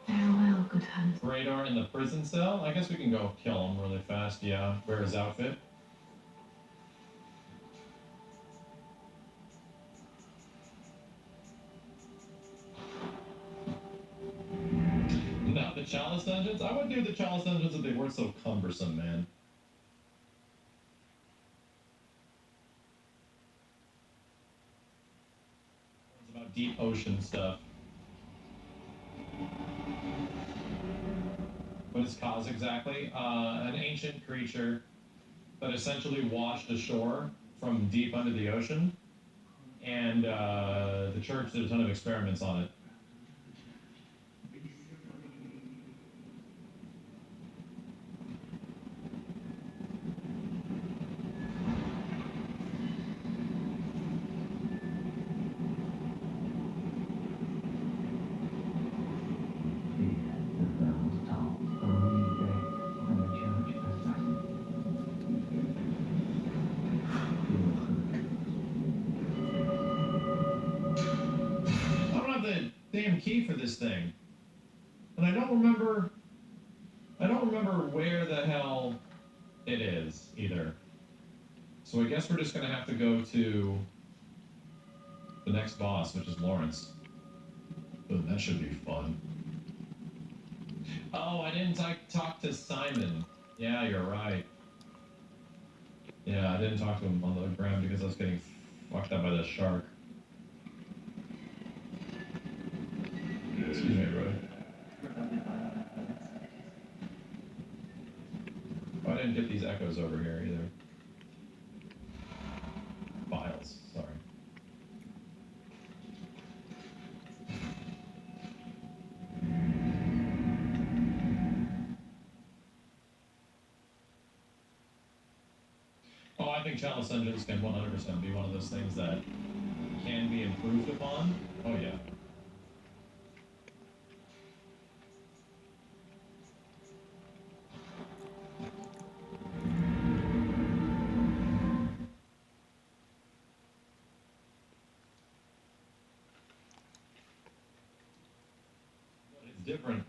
Farewell, good hunt. Radar in the prison cell? I guess we can go kill him really fast, yeah. Wear his outfit. No, the Chalice Dungeons? I would do the Chalice Dungeons if they weren't so cumbersome, man. It's about deep ocean stuff. What is Kaz exactly? An ancient creature that essentially washed ashore from deep under the ocean, and the church did a ton of experiments on it. The damn key for this thing, and I don't remember where the hell it is either. So I guess we're just gonna have to go to the next boss, which is Lawrence. But that should be fun. Oh, I didn't talk to Simon. Yeah, you're right. Yeah, I didn't talk to him on the ground because I was getting fucked up by the shark. Excuse me, bro. Oh, I didn't get these echoes over here either. Files, sorry. Oh, I think chalice engines can 100% be one of those things that can be improved upon. Oh, yeah. But it's different.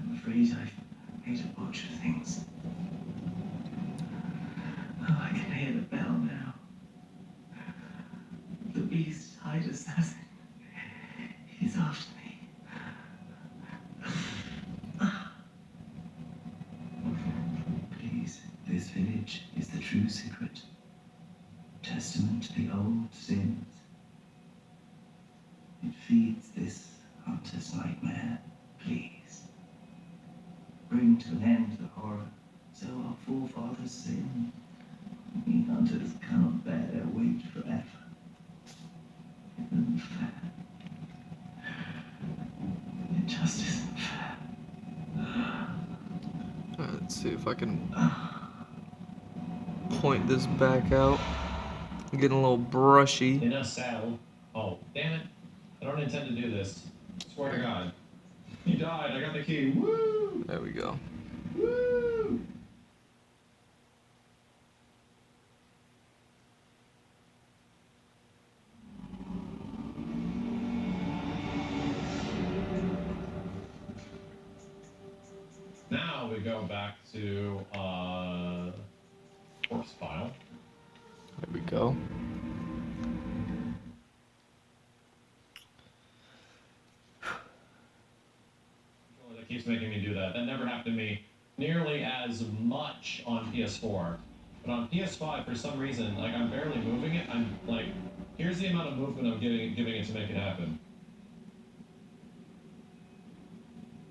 I'm afraid I've made a bunch of things. Oh, I can hear the bell now. The beast-eyed assassin. He's after me. Please, this village is the true secret. Testament to the old sins. It feeds this hunter's nightmare. Please. Bring to an end the horror, so our forefathers sinned. We hunters cannot bear their weight forever. It isn't fair. It just isn't fair. Let's see if I can point this back out. I'm getting a little brushy. In a saddle. Oh, damn it. I don't intend to do this. Swear to God. He died. I got the key. Woo! There we go. Woo! Now we go back to corpse file. There we go. That keeps making me do that. That never happened to me nearly as much on PS4. But on PS5, for some reason, like I'm barely moving it. I'm like, here's the amount of movement I'm giving it to make it happen.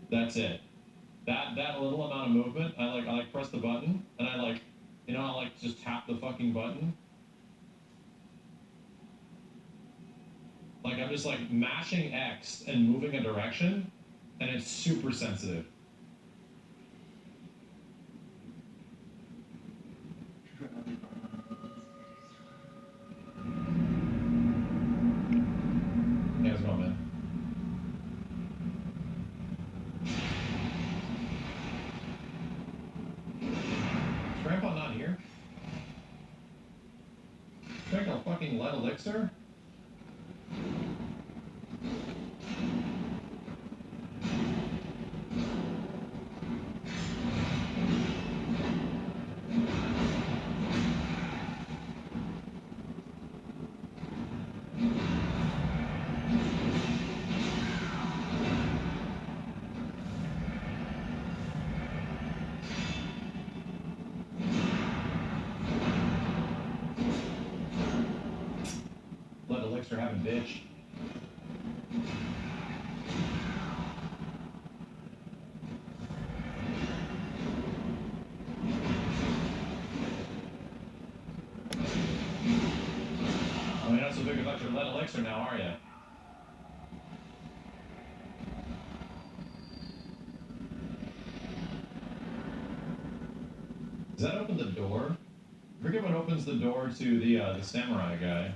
That's it. That little amount of movement, I like press the button and I like, you know, I like just tap the fucking button. Like I'm just like mashing X and moving a direction, and it's super sensitive. Hey, how's it going, man? Is Grandpa not here? Drink a fucking lead elixir? Lead elixir having bitch. Oh, you're not so big about your lead elixir now, are you? Does that open the door? I forget what opens the door to the samurai guy.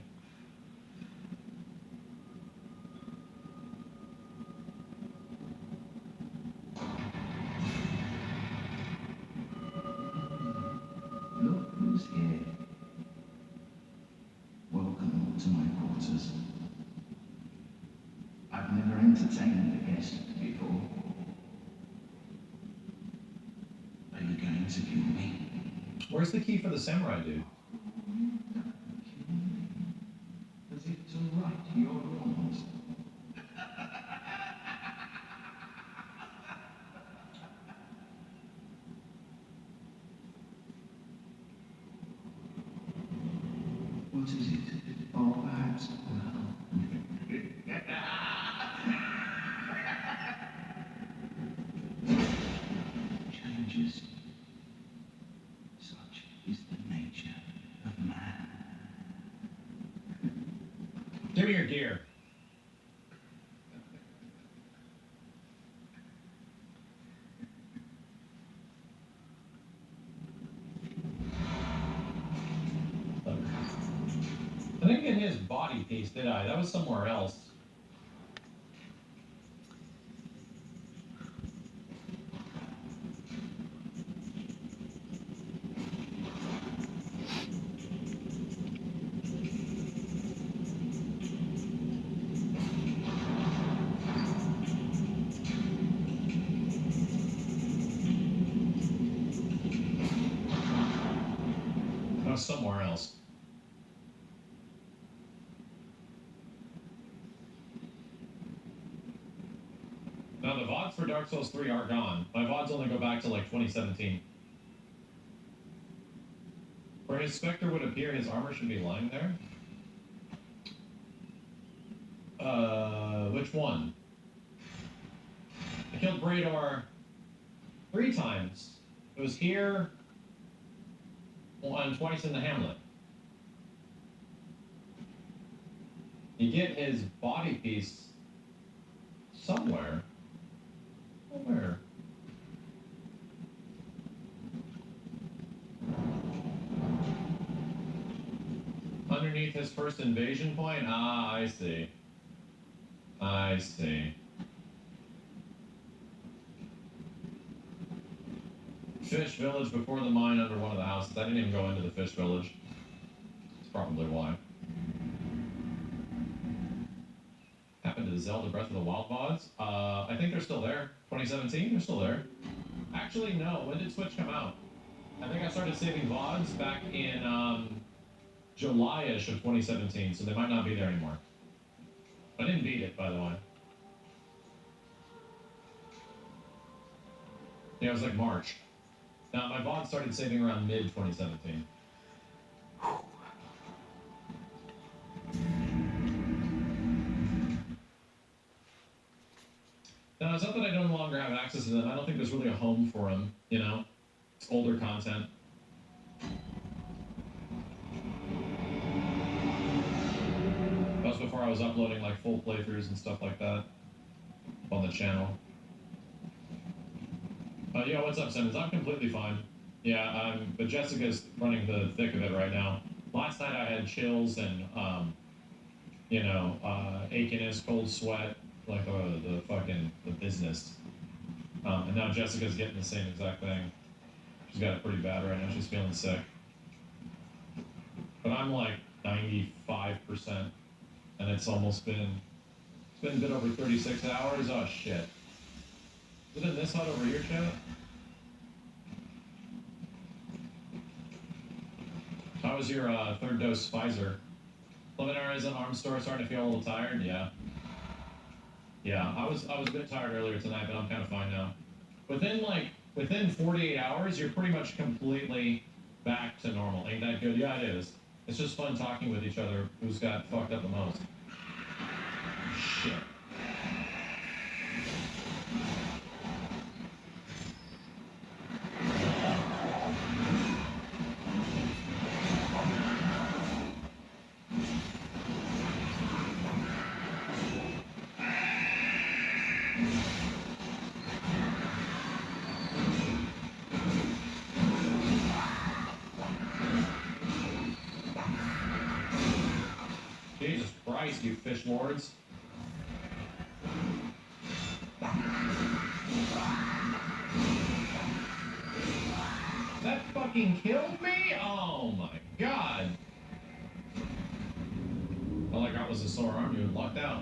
Look who's here. Welcome to my quarters. I've never entertained a guest before. Are you going to kill me? Where's the key for the samurai dude? your rules. What is it? Or perhaps, well, changes. Such is the nature of man. Give me your gear. I didn't get his body piece, did I? That was somewhere else. That was somewhere else. No, the VODs for Dark Souls 3 are gone. My VODs only go back to like 2017. Where his Spectre would appear, his armor should be lying there. Which one? I killed Brador 3 times. It was here, and twice in the Hamlet. You get his body piece somewhere. Where? Underneath his first invasion point? Ah, I see. I see. Fish Village before the mine under one of the houses. I didn't even go into the Fish Village. That's probably why. Happened to Zelda Breath of the Wild VODs? I think they're still there. 2017, they're still there. Actually, no. When did Switch come out? I think I started saving VODs back in July-ish of 2017, so they might not be there anymore. I didn't beat it, by the way. Yeah, it was like March. Now, my VOD started saving around mid-2017. No, it's not that I no longer have access to them. I don't think there's really a home for them, you know? It's older content. That was before I was uploading like full playthroughs and stuff like that on the channel. Yeah, what's up, Simmons? I'm completely fine. Yeah, but Jessica's running the thick of it right now. Last night I had chills and, achiness, cold sweat, like the business. And now Jessica's getting the same exact thing. She's got it pretty bad right now. She's feeling sick. But I'm like 95%, and it's been a bit over 36 hours. Oh, shit. Is it in this hut over here, chat? How was your third dose Pfizer? Luminarism arm store starting to feel a little tired? Yeah. Yeah, I was a bit tired earlier tonight, but I'm kind of fine now. Within 48 hours, you're pretty much completely back to normal. Ain't that good? Yeah, it is. It's just fun talking with each other who's got fucked up the most. Shit. Jesus Christ, you fish lords. That fucking killed me? Oh my god. All I got was a sore arm. You had lucked out.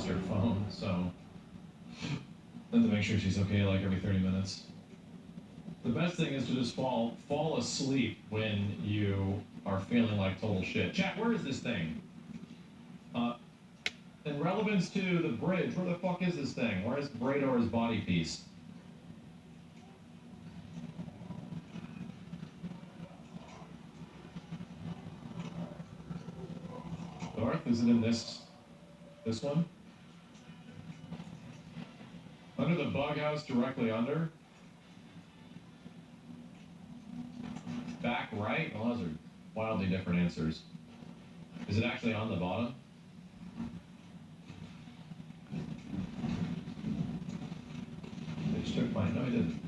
her phone, so I have to make sure she's okay like every 30 minutes. The best thing is to just fall asleep when you are feeling like total shit. Chat, where is this thing? In relevance to the bridge, where the fuck is this thing? Where is Brador's body piece? North, is it in this one? Under the bug house, directly under? Back right? Well, those are wildly different answers. Is it actually on the bottom? They just took mine. No, I didn't.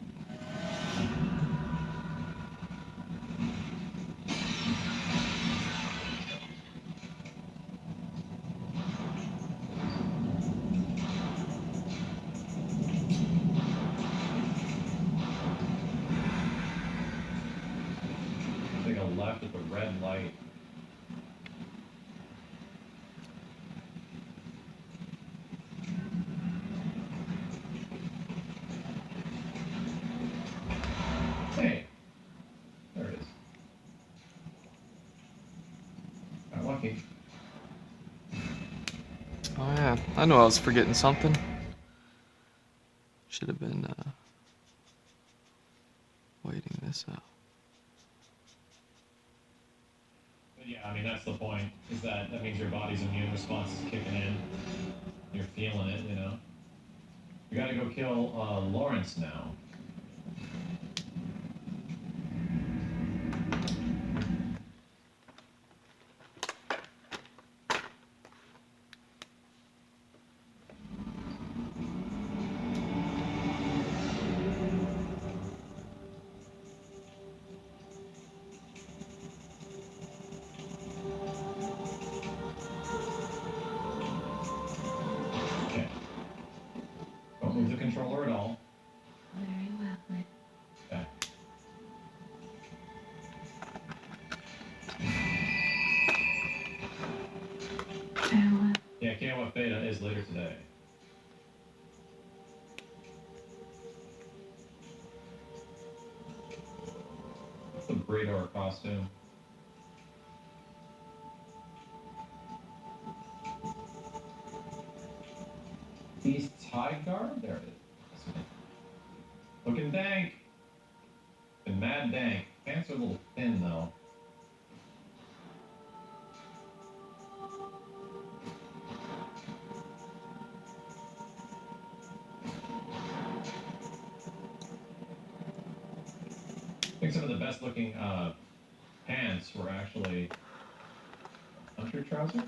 Take a left at the red light. Hey, there it is. Got lucky. Oh yeah, I know I was forgetting something. Should have been waiting this out. But yeah, I mean, that's the point, is that means your body's immune response is kicking in. You're feeling it, you know? We gotta go kill Lawrence now. Okay. Don't move the controller at all. Very well, then. Okay. Farewell. Yeah, KOF Beta is later today. What's the Brador costume? East Tide Guard? There it is. Looking dank. And mad dank. Pants are a little thin though. I think some of the best looking pants were actually hunter trouser.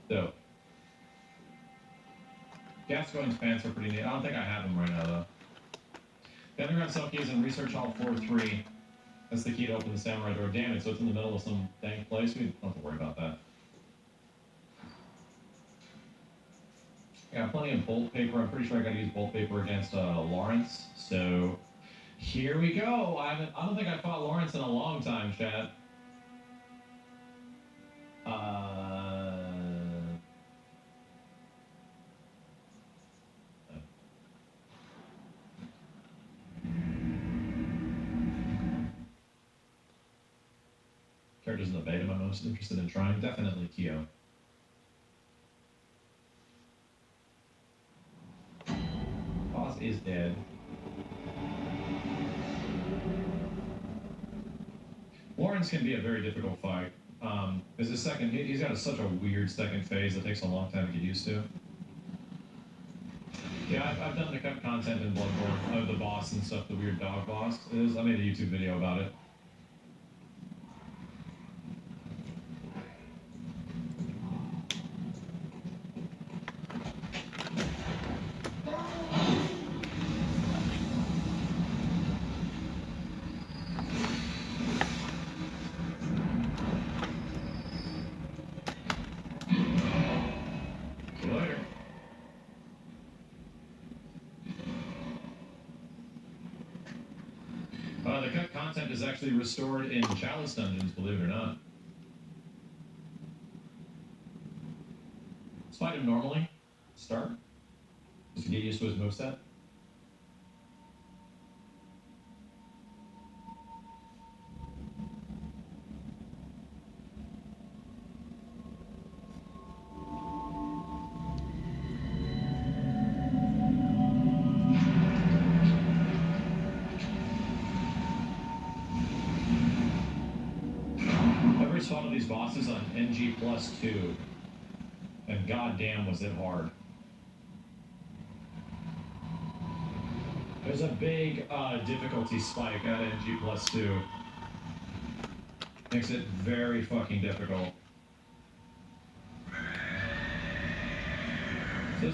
Dope. Gascoigne's pants are pretty neat. I don't think I have them right now though. The underground cell key is in research hall 4-3. That's the key to open the samurai door. Damn it, so it's in the middle of some dank place. We don't have to worry about that. I got plenty of bolt paper. I'm pretty sure I gotta use bolt paper against Lawrence. So here we go. I don't think I fought Lawrence in a long time, Chad. Characters in the beta I'm most interested in trying. Definitely Kyo. Boss is dead. Lawrence can be a very difficult fight. There's a second, he's got such a weird second phase that takes a long time to get used to. Yeah, I've done the cut content in Bloodborne of the boss and stuff, the weird dog boss. I made a YouTube video about it. See you later. The cut content is actually restored in Chalice dungeons, believe it or not. Let's fight him normally. Start. Just to get used to his moveset. Ever fought one of these bosses on NG+2, and goddamn was it hard. There's a big difficulty spike at NG+2. Makes it very fucking difficult. So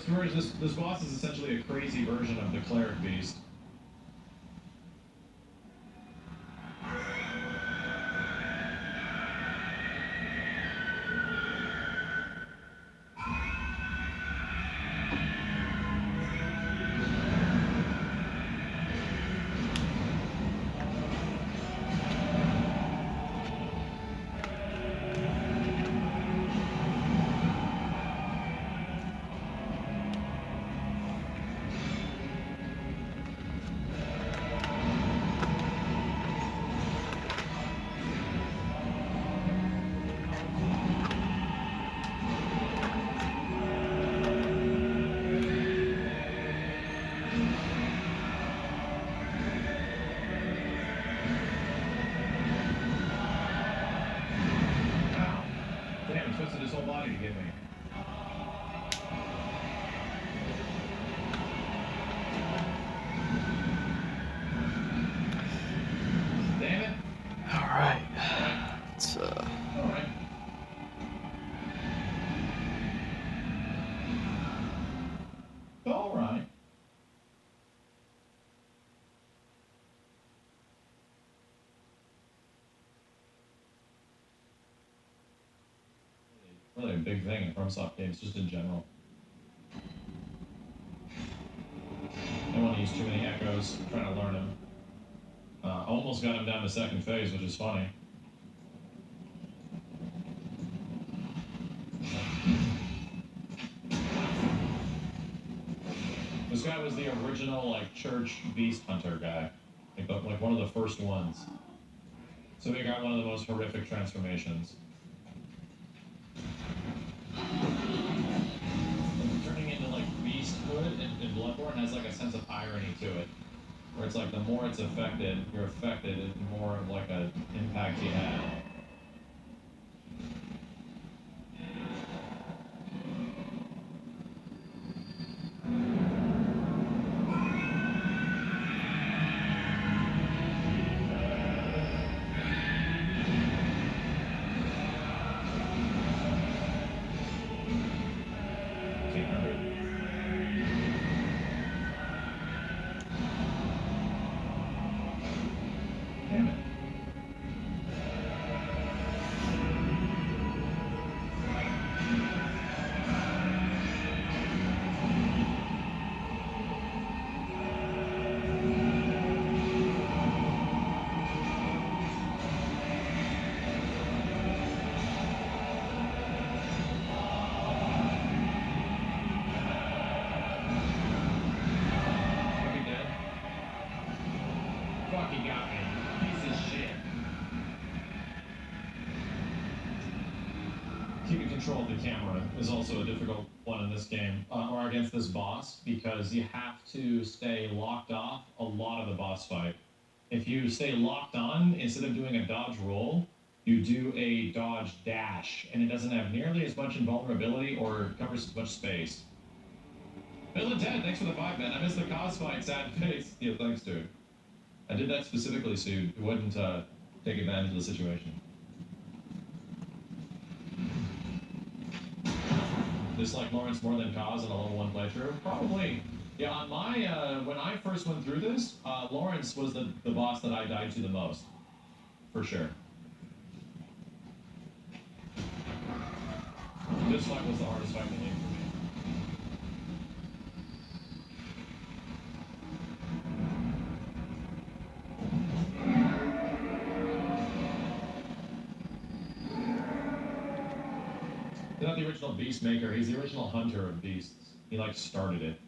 this boss is essentially a crazy version of the Cleric Beast. Damn, he twisted his whole body to get me. Damn it. All right. It's All right. All right. Really a big thing in FromSoft games, just in general. I don't want to use too many echoes. I'm trying to learn them. Almost got him down to second phase, which is funny. This guy was the original like church beast hunter guy, like one of the first ones. So they got one of the most horrific transformations. Turning into like beasthood in Bloodborne has like a sense of irony to it, where it's like the more it's affected, you're affected, the more of like an impact you have. Damn it. Fuck, he dead? Fuck, he got me. Piece of shit. Keeping control of the camera is also a difficult one in this game, or against this boss, because you have to stay locked off a lot of the boss fight. If you stay locked on, instead of doing a dodge roll, you do a dodge dash, and it doesn't have nearly as much invulnerability or covers as much space. Bill and Ted, thanks for the 5, man. I missed the cause fight, sad face. Yeah, thanks, dude. I did that specifically so you wouldn't take advantage of the situation. Dislike Lawrence more than Cause in a level 1 playthrough? Probably. Yeah, on my, when I first went through this, Lawrence was the boss that I died to the most. For sure. Dislike was the hardest fight in the game for me. He's not the original beast maker, he's the original hunter of beasts. He, like, started it.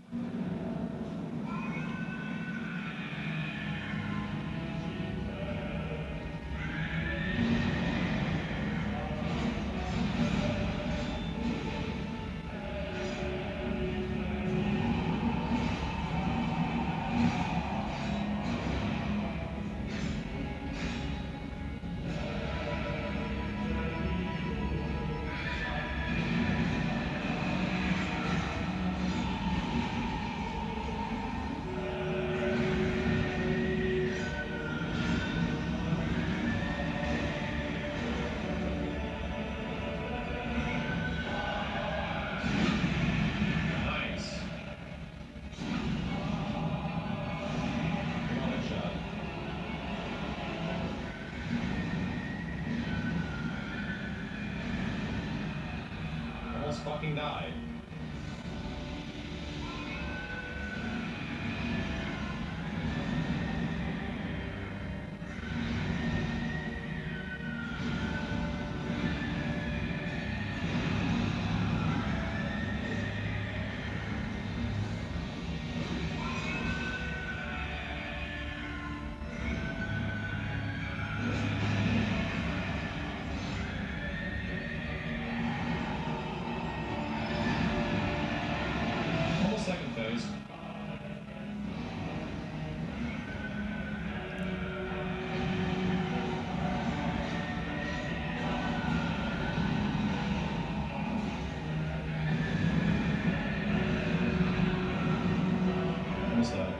Fucking died. Second phase. Almost that.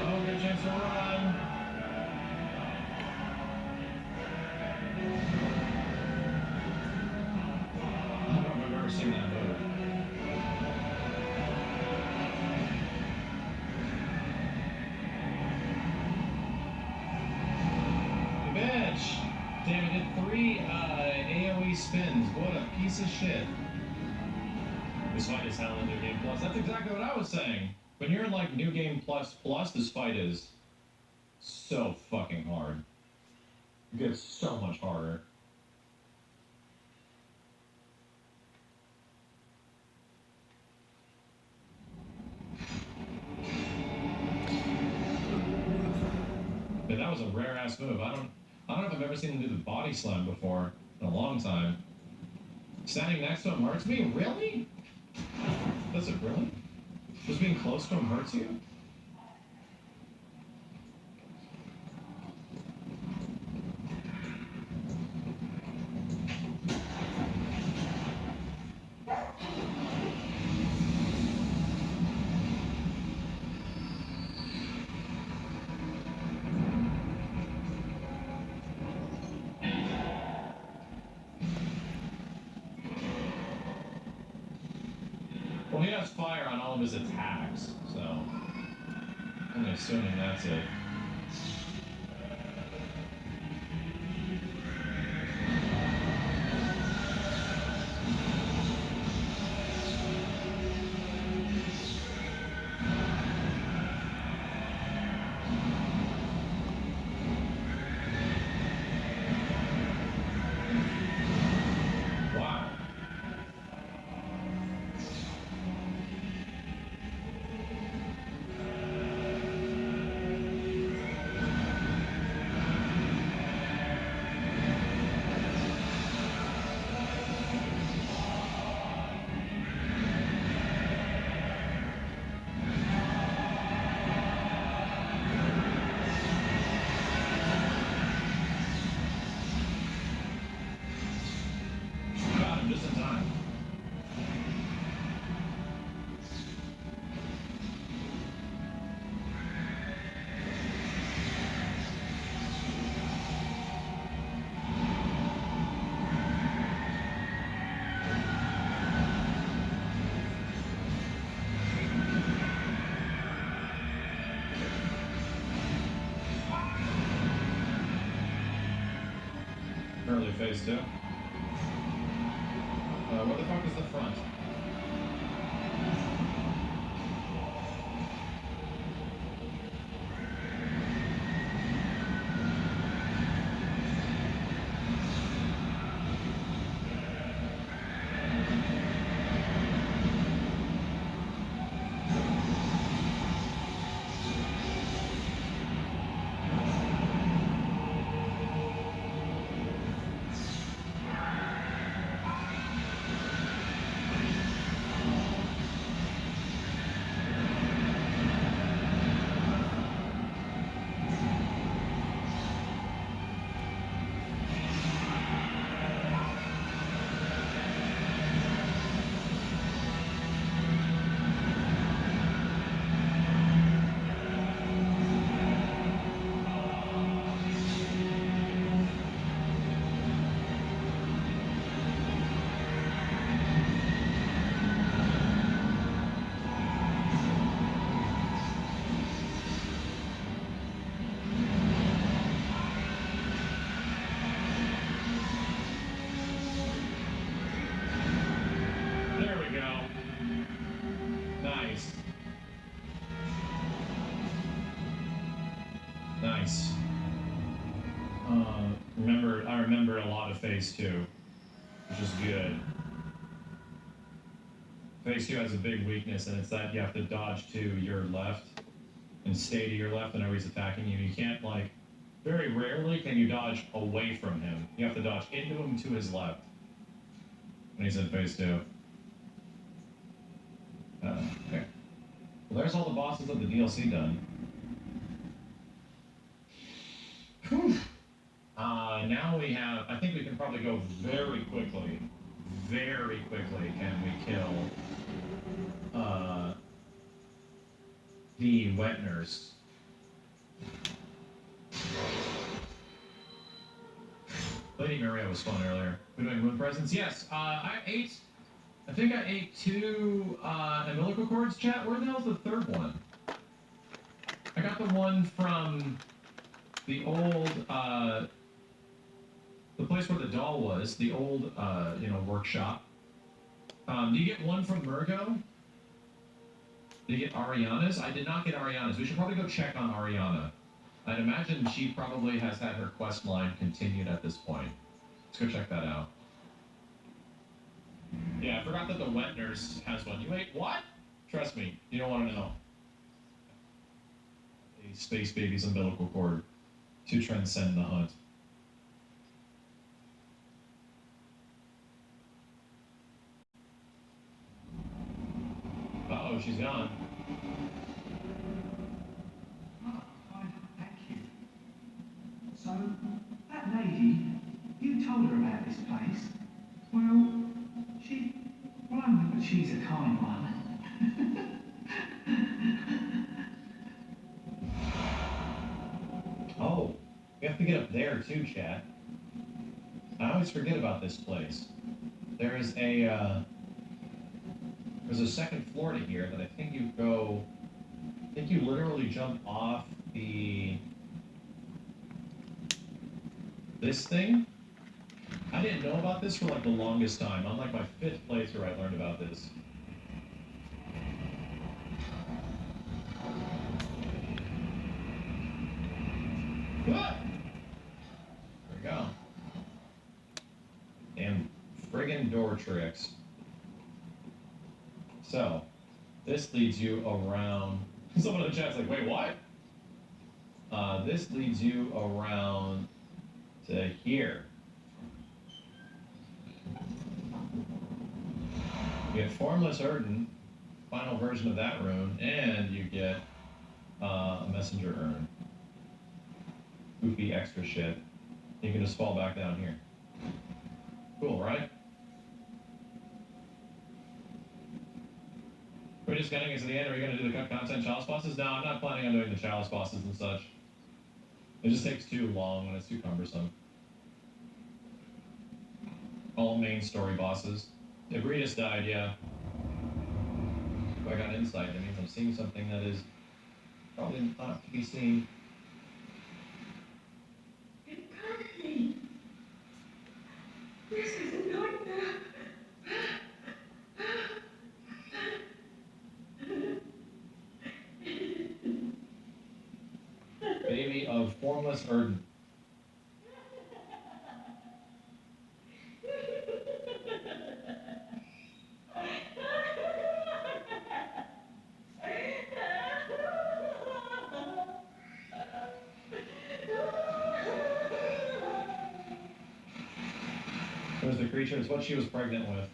Oh, good chance to run. Seen that move. Bitch! Damn, it did 3 AoE spins. What a piece of shit. This fight is hell in New Game Plus. That's exactly what I was saying. When you're in like New Game Plus, this fight is so fucking hard. It gets so much harder. But that was a rare ass move. I don't know if I've ever seen him do the body slam before in a long time. Standing next to him hurts me? Really? Does it really? Just being close to him hurts you? Well, he has fire on all of his attacks, so I'm assuming that's it. Wow. Got him just in time. Early phase 2. What the fuck is the front? nice. I remember a lot of Phase 2, which is good. Phase 2 has a big weakness, and it's that you have to dodge to your left and stay to your left whenever he's attacking you. You can't, like, very rarely can you dodge away from him. You have to dodge into him to his left when he's in Phase 2. Okay. Well, there's all the bosses of the DLC done. Whew. Now we have, I think we can probably go very quickly can we kill the wet nurse. Lady Maria was fun earlier. We're doing moon presents? Yes, I think I ate 2 umbilical cords, chat. Where the hell's the third one? I got the one from the old, the place where the doll was, the old, workshop. Do you get one from Murgo? Did you get Ariana's? I did not get Ariana's. We should probably go check on Ariana. I'd imagine she probably has had her quest line continued at this point. Let's go check that out. Yeah, I forgot that the wet nurse has one. You ate what? Trust me, you don't want to know. A space baby's umbilical cord to transcend the hunt. Uh-oh, she's gone. Thank you. So, that lady, you told her about this place. Well, she's a kind one. Oh, we have to get up there too, chat. I always forget about this place. There's a second floor to here that I think you go. I think you literally jump off this thing. I didn't know about this for like the longest time. On like my 5th playthrough, I learned about this. What? There we go. Damn friggin' door tricks. So, this leads you around. Someone in the chat's like, wait, what? This leads you around to here. You get Formless Urn, final version of that rune, and you get a Messenger Urn. Goofy extra shit. You can just fall back down here. Cool, right? We're just getting to the end. Are we going to do the cut content chalice bosses? No, I'm not planning on doing the chalice bosses and such. It just takes too long and it's too cumbersome. All main story bosses. If Regis died, yeah. If I got insight, that means I'm seeing something that is probably not to be seen. This is a nightmare. Baby of Formless Urn. There's the creature. It's what she was pregnant with.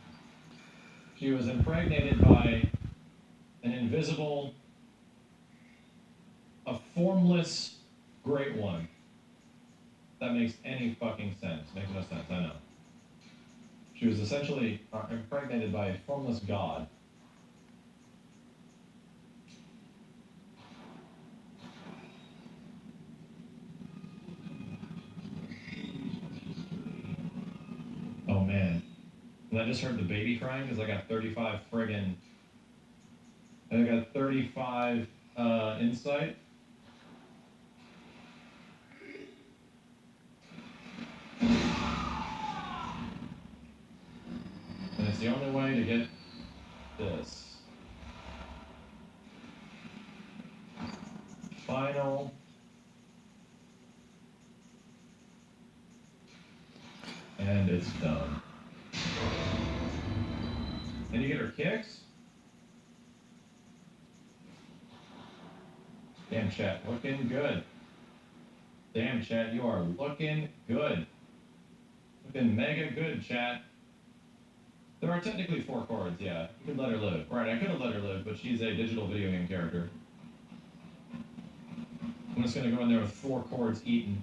She was impregnated by an invisible, a formless great one. That makes any fucking sense. Makes no sense, I know. She was essentially impregnated by a formless god. Oh man. And I just heard the baby crying because I got 35 friggin'. I got 35 insight. And it's the only way to get this. Final And it's done. And you get her kicks? Damn, chat, looking good. Damn, chat, you are looking good. Looking mega good, chat. There are technically 4 chords, yeah. You could let her live. Right, I could have let her live, but she's a digital video game character. I'm just gonna go in there with 4 chords eaten.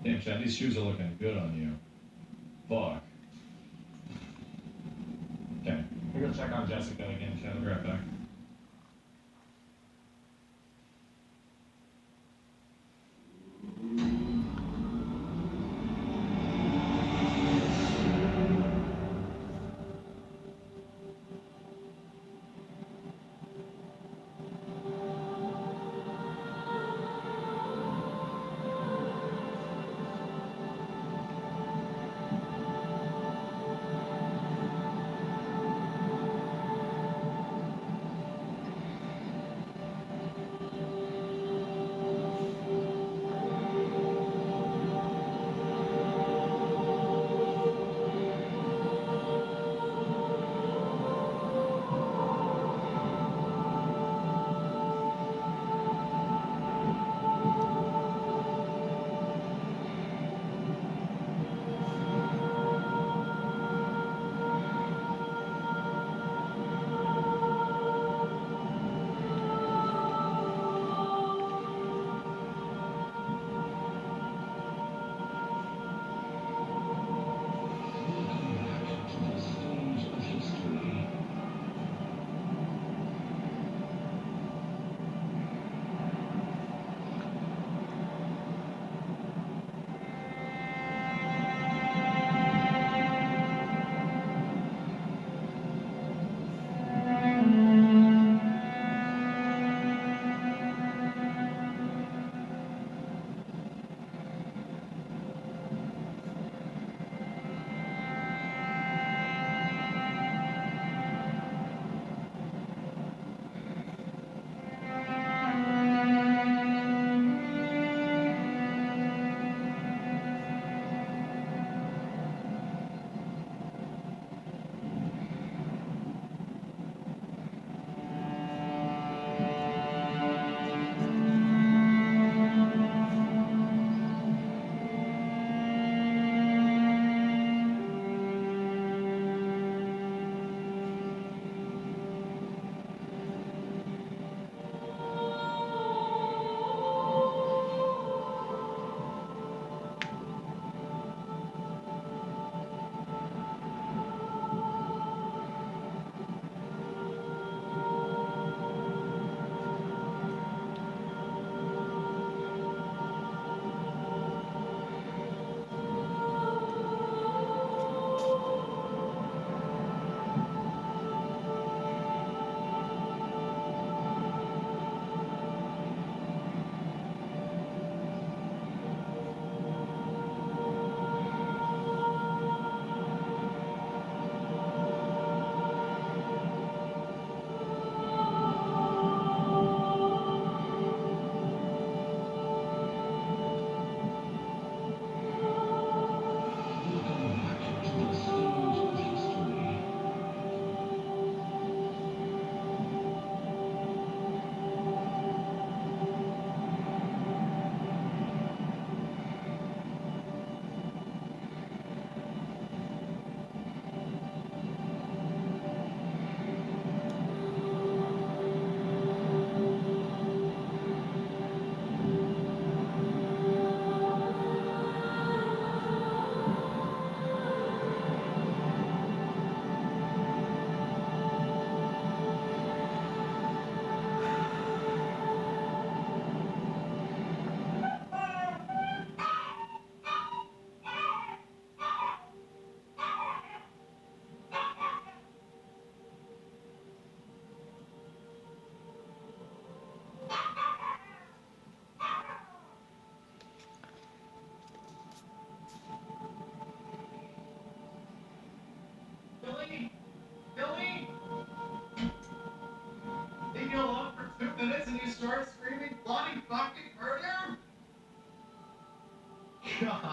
Damn, chat, these shoes are looking good on you. Fuck. Okay, we're gonna check on Jessica again, chat. I'll be right back.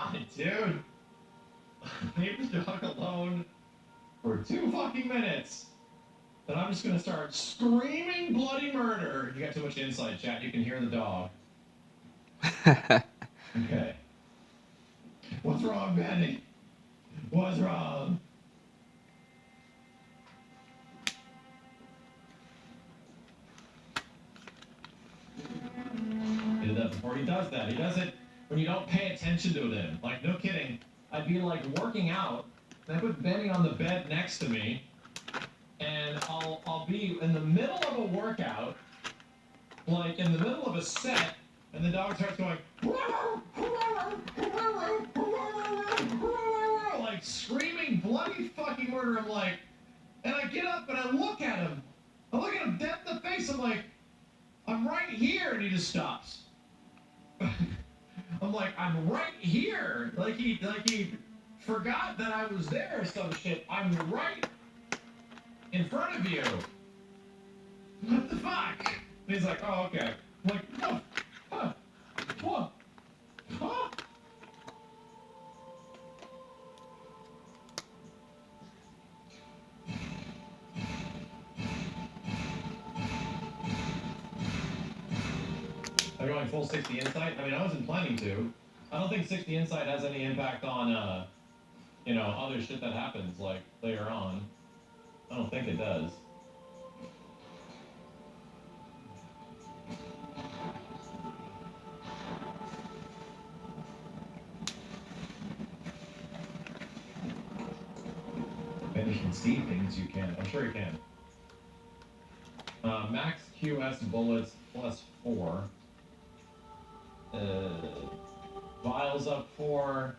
on, dude. Leave the dog alone for 2 fucking minutes. Then I'm just gonna start screaming bloody murder. You got too much insight, chat. You can hear the dog. Okay. What's wrong, Benny? What's wrong? He did that before. He does that. He does it when you don't pay attention to him. Like, no kidding. I'd be like working out, and I put Benny on the bed next to me, and I'll be in the middle of a workout, like in the middle of a set, and the dog starts going like screaming bloody fucking murder. I'm like, and I get up and I look at him. I look at him dead in the face. I'm like, I'm right here, and he just stops. I'm like, I'm right here. Like he forgot that I was there or some shit. I'm right in front of you. What the fuck? And he's like, oh, okay. I'm like, oh, huh, what? Huh? Are you going full 60 insight? I mean, I wasn't planning to. I don't think 60 insight has any impact on, you know, other shit that happens, like, later on. I don't think it does. Maybe you can see things you can. I'm sure you can. Max QS bullets plus 4. Vials up 4.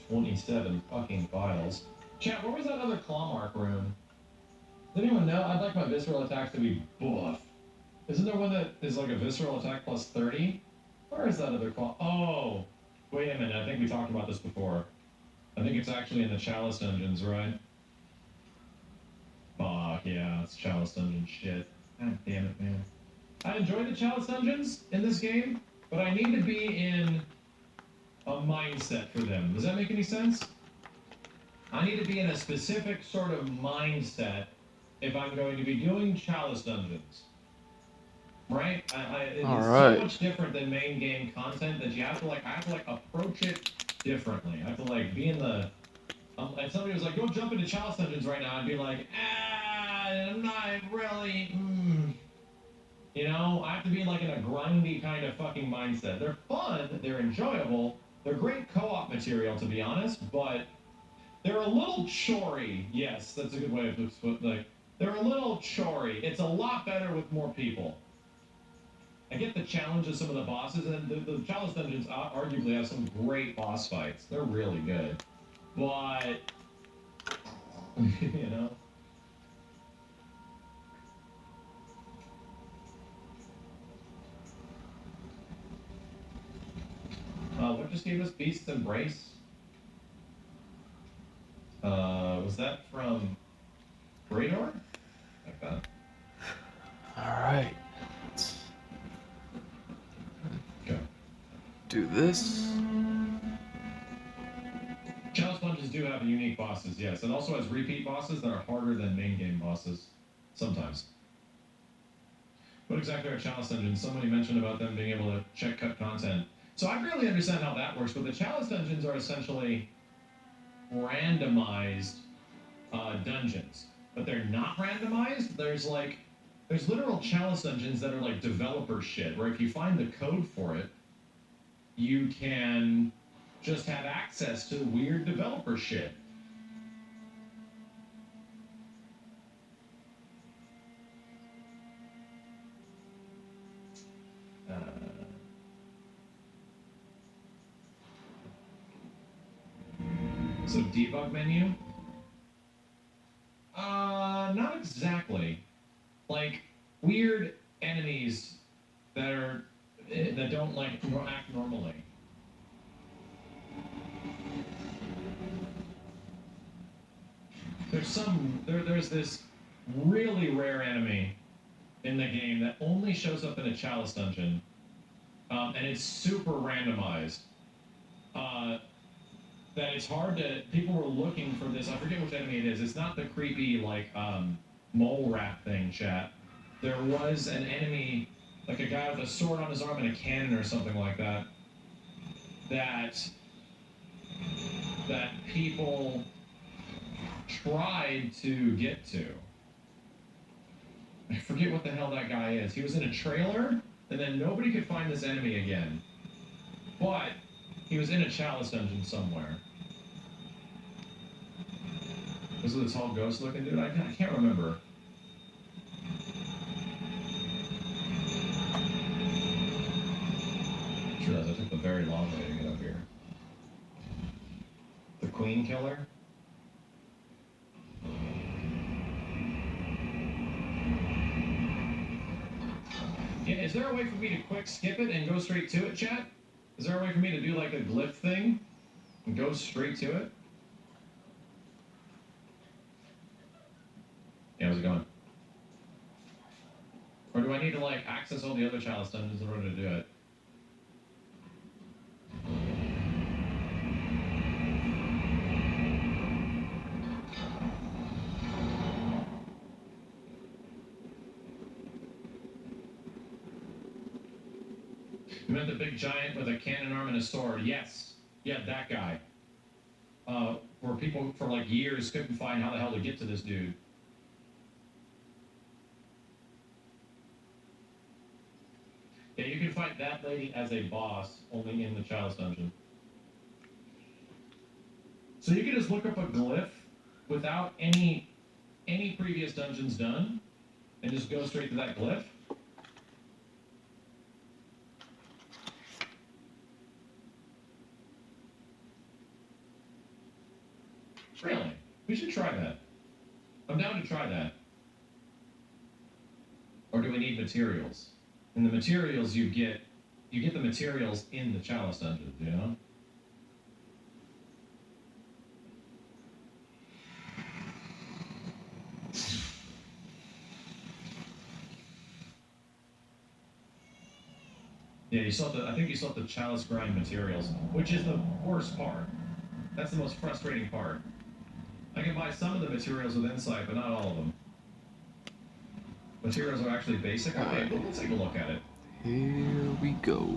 27 fucking vials. Chat, where was that other claw mark room? Does anyone know? I'd like my visceral attacks to be buff. Isn't there one that is like a visceral attack plus 30? Where is that other claw? Oh! Wait a minute, I think we talked about this before. I think it's actually in the Chalice dungeons, right? Fuck, yeah, it's Chalice dungeon shit. God damn it, man. I enjoy the Chalice dungeons in this game, but I need to be in a mindset for them. Does that make any sense? I need to be in a specific sort of mindset if I'm going to be doing Chalice dungeons. Right? It's so much different than main game content that you have to like, I have to like approach it differently. I have to like be in the, and somebody was like, go jump into Chalice dungeons right now. I'd be like, I'm not really, You know, I have to be like in a grindy kind of fucking mindset. They're fun, they're enjoyable, they're great co-op material to be honest, but they're a little chory. Yes, that's a good way of put like they're a little chory. It's a lot better with more people. I get the challenge of some of the bosses, and the Chalice dungeons arguably have some great boss fights. They're really good, but you know. What just gave us Beast's Embrace? Was that from Radar? Like that. Alright. Go. Do this. Chalice dungeons do have unique bosses, yes. It also has repeat bosses that are harder than main game bosses. Sometimes. What exactly are Chalice dungeons? Somebody mentioned about them being able to check cut content. So I barely understand how that works, but the Chalice dungeons are essentially randomized dungeons. But they're not randomized. There's literal Chalice dungeons that are like developer shit, where if you find the code for it, you can just have access to weird developer shit. So debug menu? Not exactly. Like weird enemies that don't like act normally. There's this really rare enemy in the game that only shows up in a Chalice dungeon, and it's super randomized. that it's hard to. People were looking for this. I forget which enemy it is. It's not the creepy like mole rat thing, chat. There was an enemy, like a guy with a sword on his arm and a cannon or something like that. That people tried to get to. I forget what the hell that guy is. He was in a trailer, and then nobody could find this enemy again. But he was in a chalice dungeon somewhere. Was it the tall ghost-looking dude? I can't remember. I realized I took the very long way to get up here. The Queen Killer? Yeah, is there a way for me to quick skip it and go straight to it, chat? Is there a way for me to do like a glyph thing and go straight to it? Yeah, how's it going? Or do I need to like access all the other chalice dungeons in order to do it? You meant the big giant with a cannon arm and a sword? Yes. Yeah, that guy. Where people for like years couldn't find how the hell to get to this dude. Yeah, you can fight that lady as a boss only in the chalice dungeon. So you can just look up a glyph without any previous dungeons done and just go straight to that glyph. Really? We should try that. I'm down to try that. Or do we need materials? And the materials you get the materials in the chalice dungeon, you know? Yeah, I think you still have the chalice grind materials, which is the worst part. That's the most frustrating part. I can buy some of the materials with insight, but not all of them. Materials are actually basic. Okay, but we'll take a look at it. Here we go.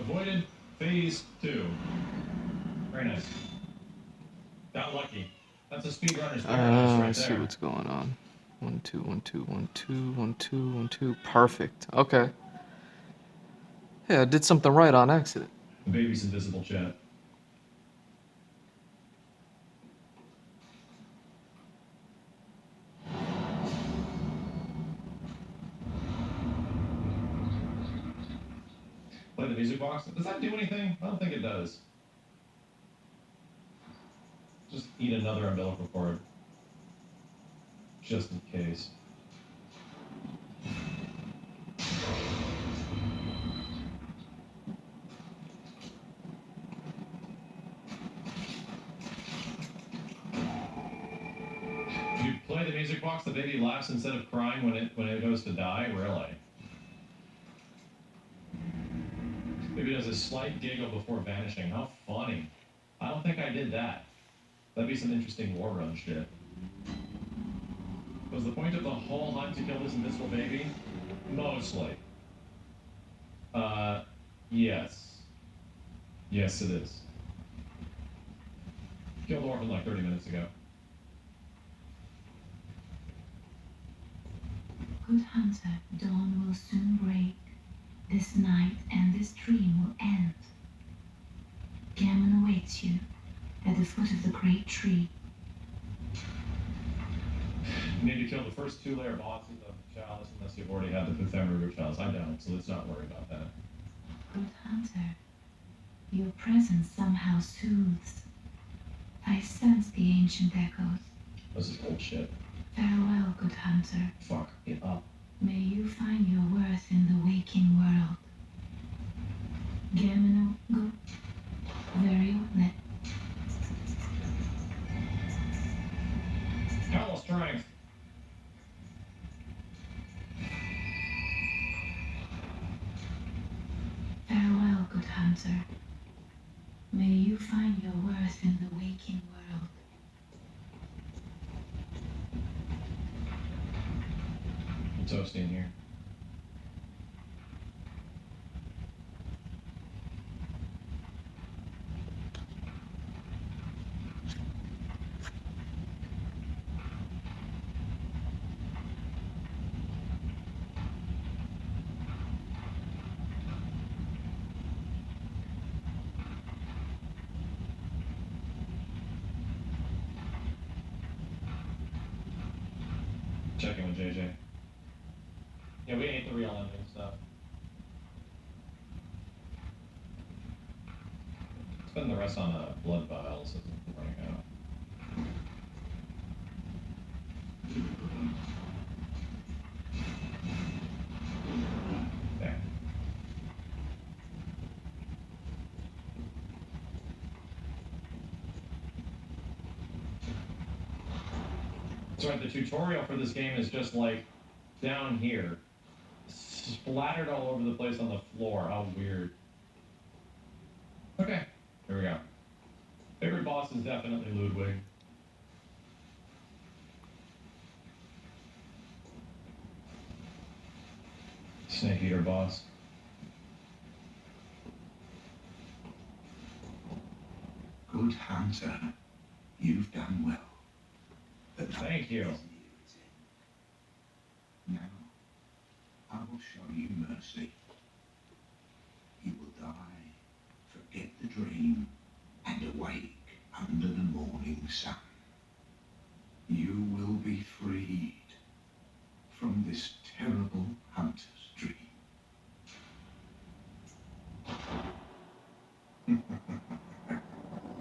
Avoided phase 2. Very nice. Got lucky. That's a speedrunner's paradise right Let's see there. what's going on. 1, 2, 1, 2, 1, 2, 1, 2, 1, 2. Perfect. Okay. Yeah, I did something right on accident. The baby's invisible, chat. Play the music box. Does that do anything? I don't think it does. Just eat another umbilical cord. Just in case. You play the music box, the baby laughs instead of crying when it goes to die? Really? Maybe does a slight giggle before vanishing. How funny. I don't think I did that. That'd be some interesting war run shit. Was the point of the whole hunt to kill this invincible baby? Mostly. Yes. Yes, it is. Killed Orphan like 30 minutes ago. Good hunter, dawn will soon break. This night and this dream will end. Gammon awaits you at the foot of the great tree. You need to kill the first 2 layer bosses of the chalice unless you've already had the 5th Emerald chalice. I don't, so let's not worry about that. Good hunter, your presence somehow soothes. I sense the ancient echoes. This is bullshit. Farewell, good hunter. Fuck it up. May you find your worth in the waking world. Gammon go. Very well. Hell strength. Farewell, good hunter. May you find your worth in the waking world. Toasty in here. Checking with JJ. Yeah, we ate the real ending stuff. Spend the rest on blood vials as it's running out. There. That's right, the tutorial for this game is just like down here. Splattered all over the place on the floor. How weird. Okay, here we go. Favorite boss is definitely Ludwig. Snake Eater boss. Good hunter, you've done well. But Thank you. Now, I will show you mercy. You will die, forget the dream, and awake under the morning sun. You will be freed from this terrible hunter's dream.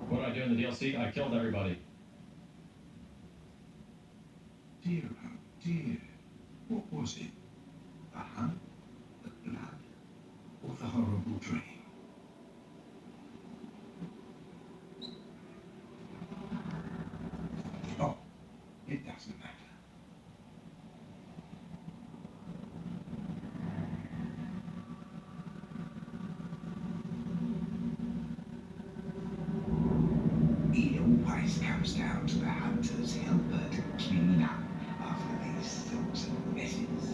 What do I do in the DLC? I killed everybody. Dear, oh dear, what was it? The hunt, the blood, or the horrible dream? Oh, it doesn't matter. It always comes down to the hunter's helper to clean up after these sorts of messes.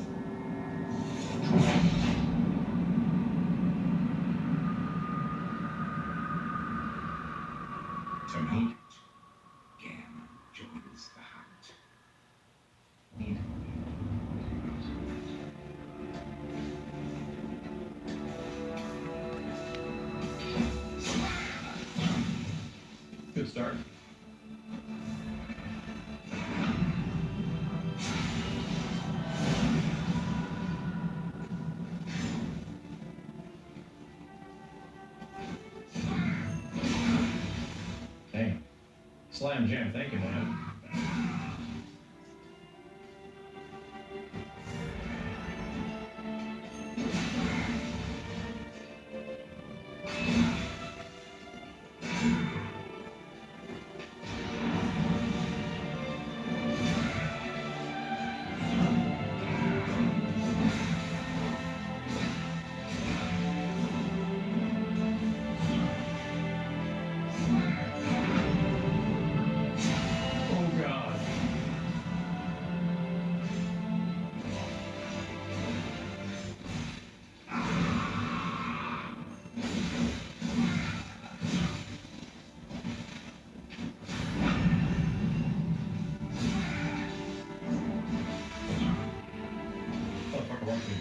Tonight, Gammon joins the hunt. Good start. Damn. Slam jam, thank you, man.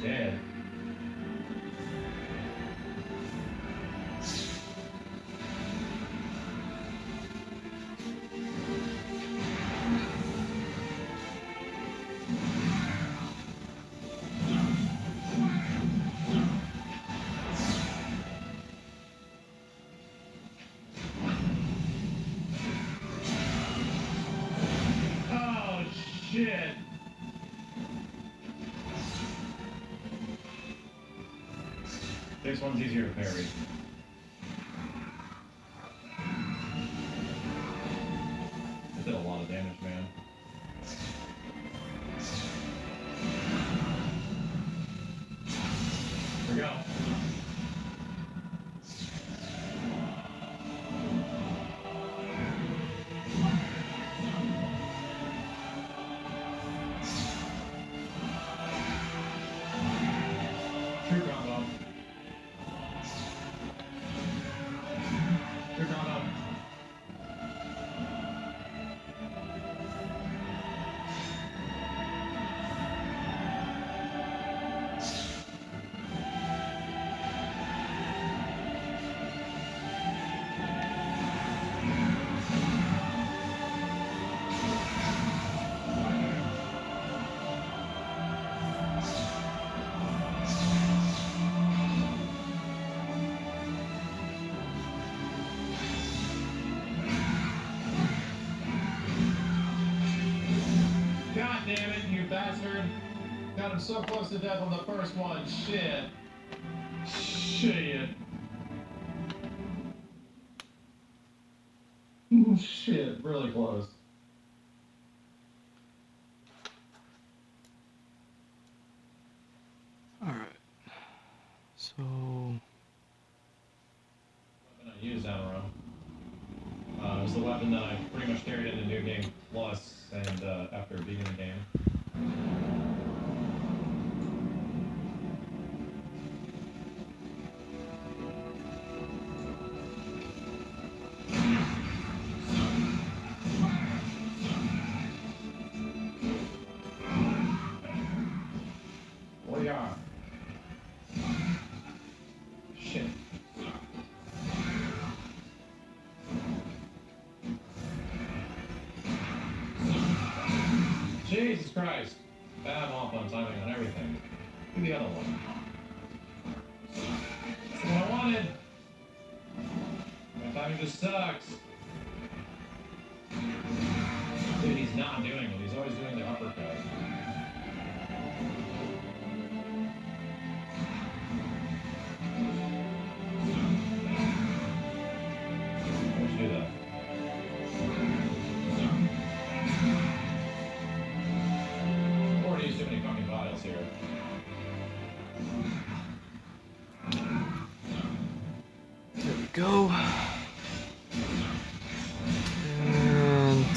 dead. Oh, shit. This one's easier to parry. That did a lot of damage, man. Here we go. True combo. True combo. God damn it, you bastard! Got him so close to death on the first one. Shit. Shit. Shit, really close. Alright. So. Weapon I used that run. It was the weapon that I pretty much carried into New Game Plus and after beating the game. Oh yeah. Shit. Jesus Christ. Bad off on timing on everything. Do the other one. That's what I wanted. My timing just sucks. Dude, he's not doing it. He's always doing the uppercut. Why'd you do that? Already used too many fucking vials here. There we go. And.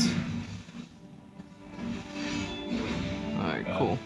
Alright, cool.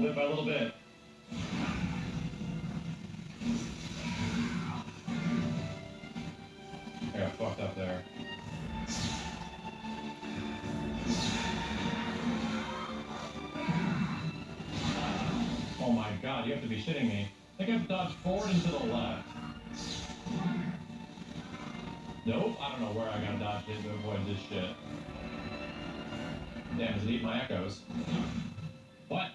bit by little bit. I got fucked up there. Oh my god, you have to be shitting me. I think I've dodged forward and to the left. Nope, I don't know where I gotta dodge it to avoid this shit. Damn, does it eat my echoes? What?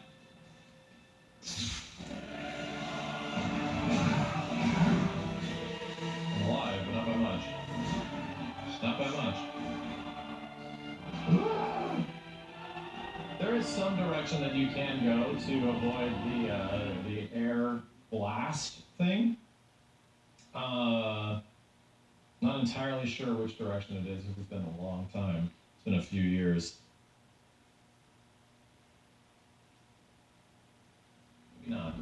I'm alive, but not by much. Not by much. There is some direction that you can go to avoid the air blast thing. Not entirely sure which direction it is. It's been a long time. It's been a few years. Maybe not.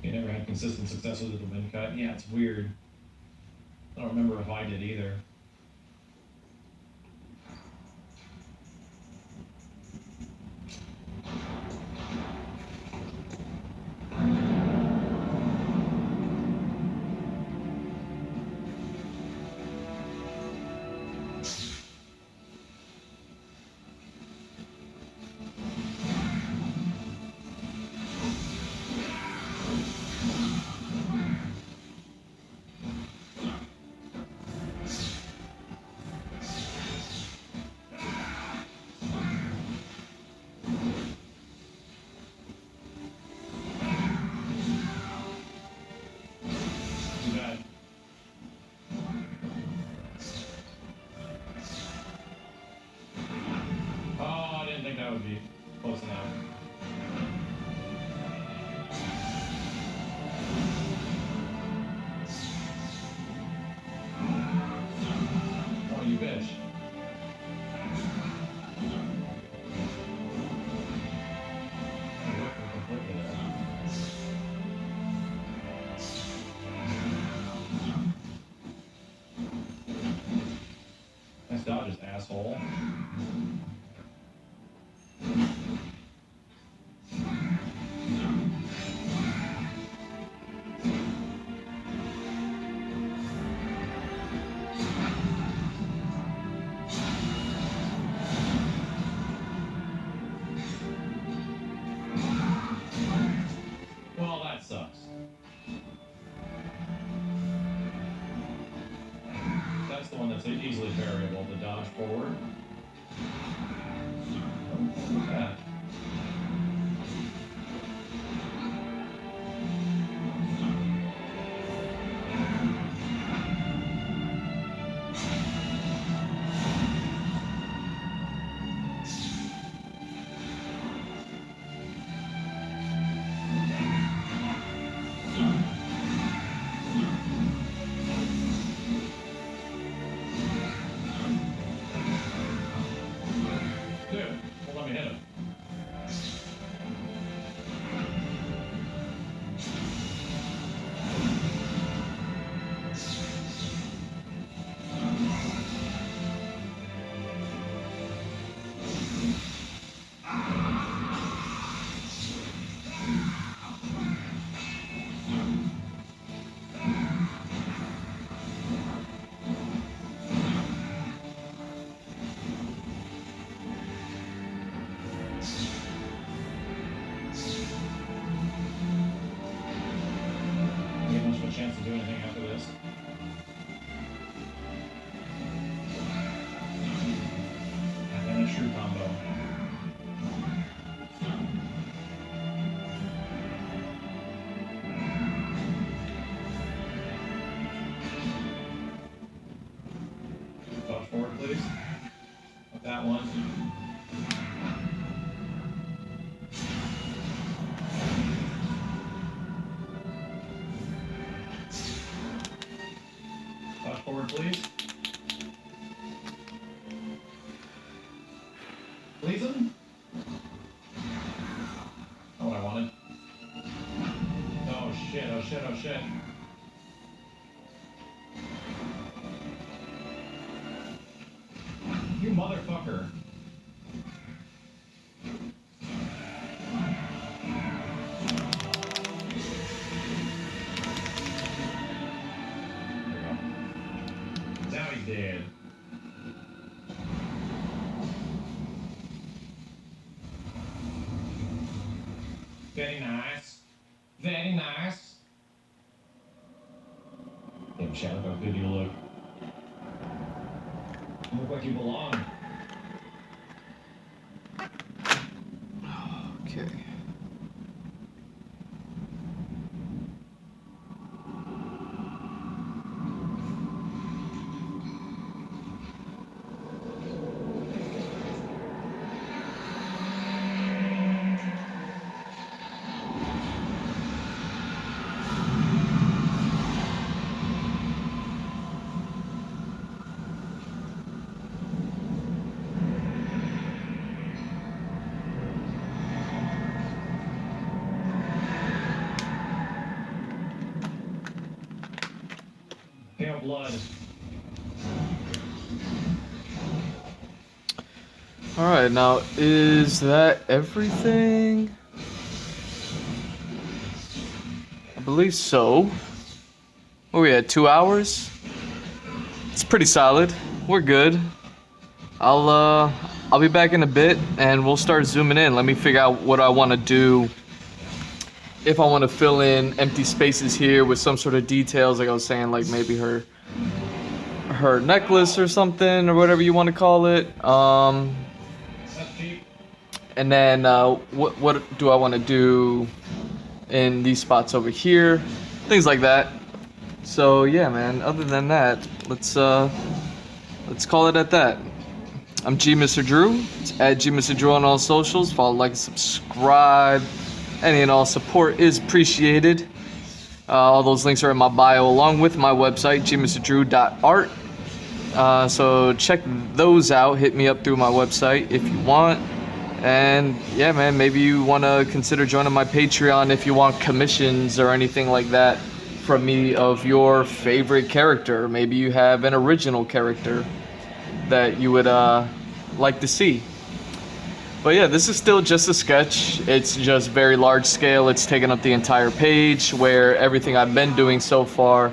You never had consistent success with the wind cut? Yeah, it's weird. I don't remember if I did either. Too bad. Oh, I didn't think that would be close enough. Oh, you bitch. Nice dodges, asshole. Well, that sucks. That's the one that's easily variable, the dodge forward. Look at that. Dude, well, let me hit him. You get much of a chance to do anything after this? And then a true combo. Dodge forward, please. With that one. please. Please him? Not what I wanted. Oh shit, oh shit, oh shit. You motherfucker. Now he's dead. Very nice. Very nice. Damn, Shadow, how good you look. You look like you belong. Okay. Pale blood. Alright, now is that everything? I believe so. What are we at, 2 hours? It's pretty solid. We're good. I'll be back in a bit and we'll start zooming in. Let me figure out what I want to do. If I want to fill in empty spaces here with some sort of details, like I was saying, like maybe her necklace or something, or whatever you want to call it. And then what do I want to do in these spots over here? Things like that. So yeah, man. Other than that, let's call it at that. I'm G Mr. Drew. It's at G Mr. Drew on all socials. Follow, like, and subscribe. Any and all support is appreciated. All those links are in my bio, along with my website, gmrdrew.art. So check those out. Hit me up through my website if you want. And yeah, man, maybe you want to consider joining my Patreon if you want commissions or anything like that from me of your favorite character. Maybe you have an original character that you would like to see. But yeah, this is still just a sketch. It's just very large scale. It's taken up the entire page, where everything I've been doing so far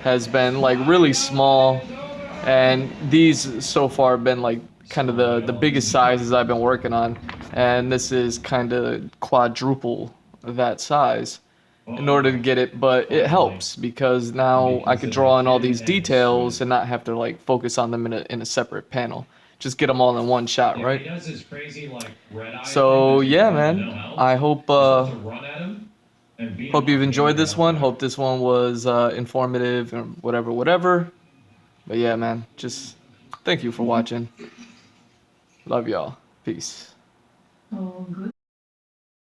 has been like really small. And these so far have been like kind of the biggest sizes I've been working on. And this is kind of quadruple that size in order to get it. But it helps because now I could draw in all these details and not have to like focus on them in a separate panel. Just get them all in one shot, right? So yeah, man, I hope you've enjoyed this one. Hope this one was informative and whatever. But yeah, man, just thank you for watching. Love y'all. Peace. Oh, good.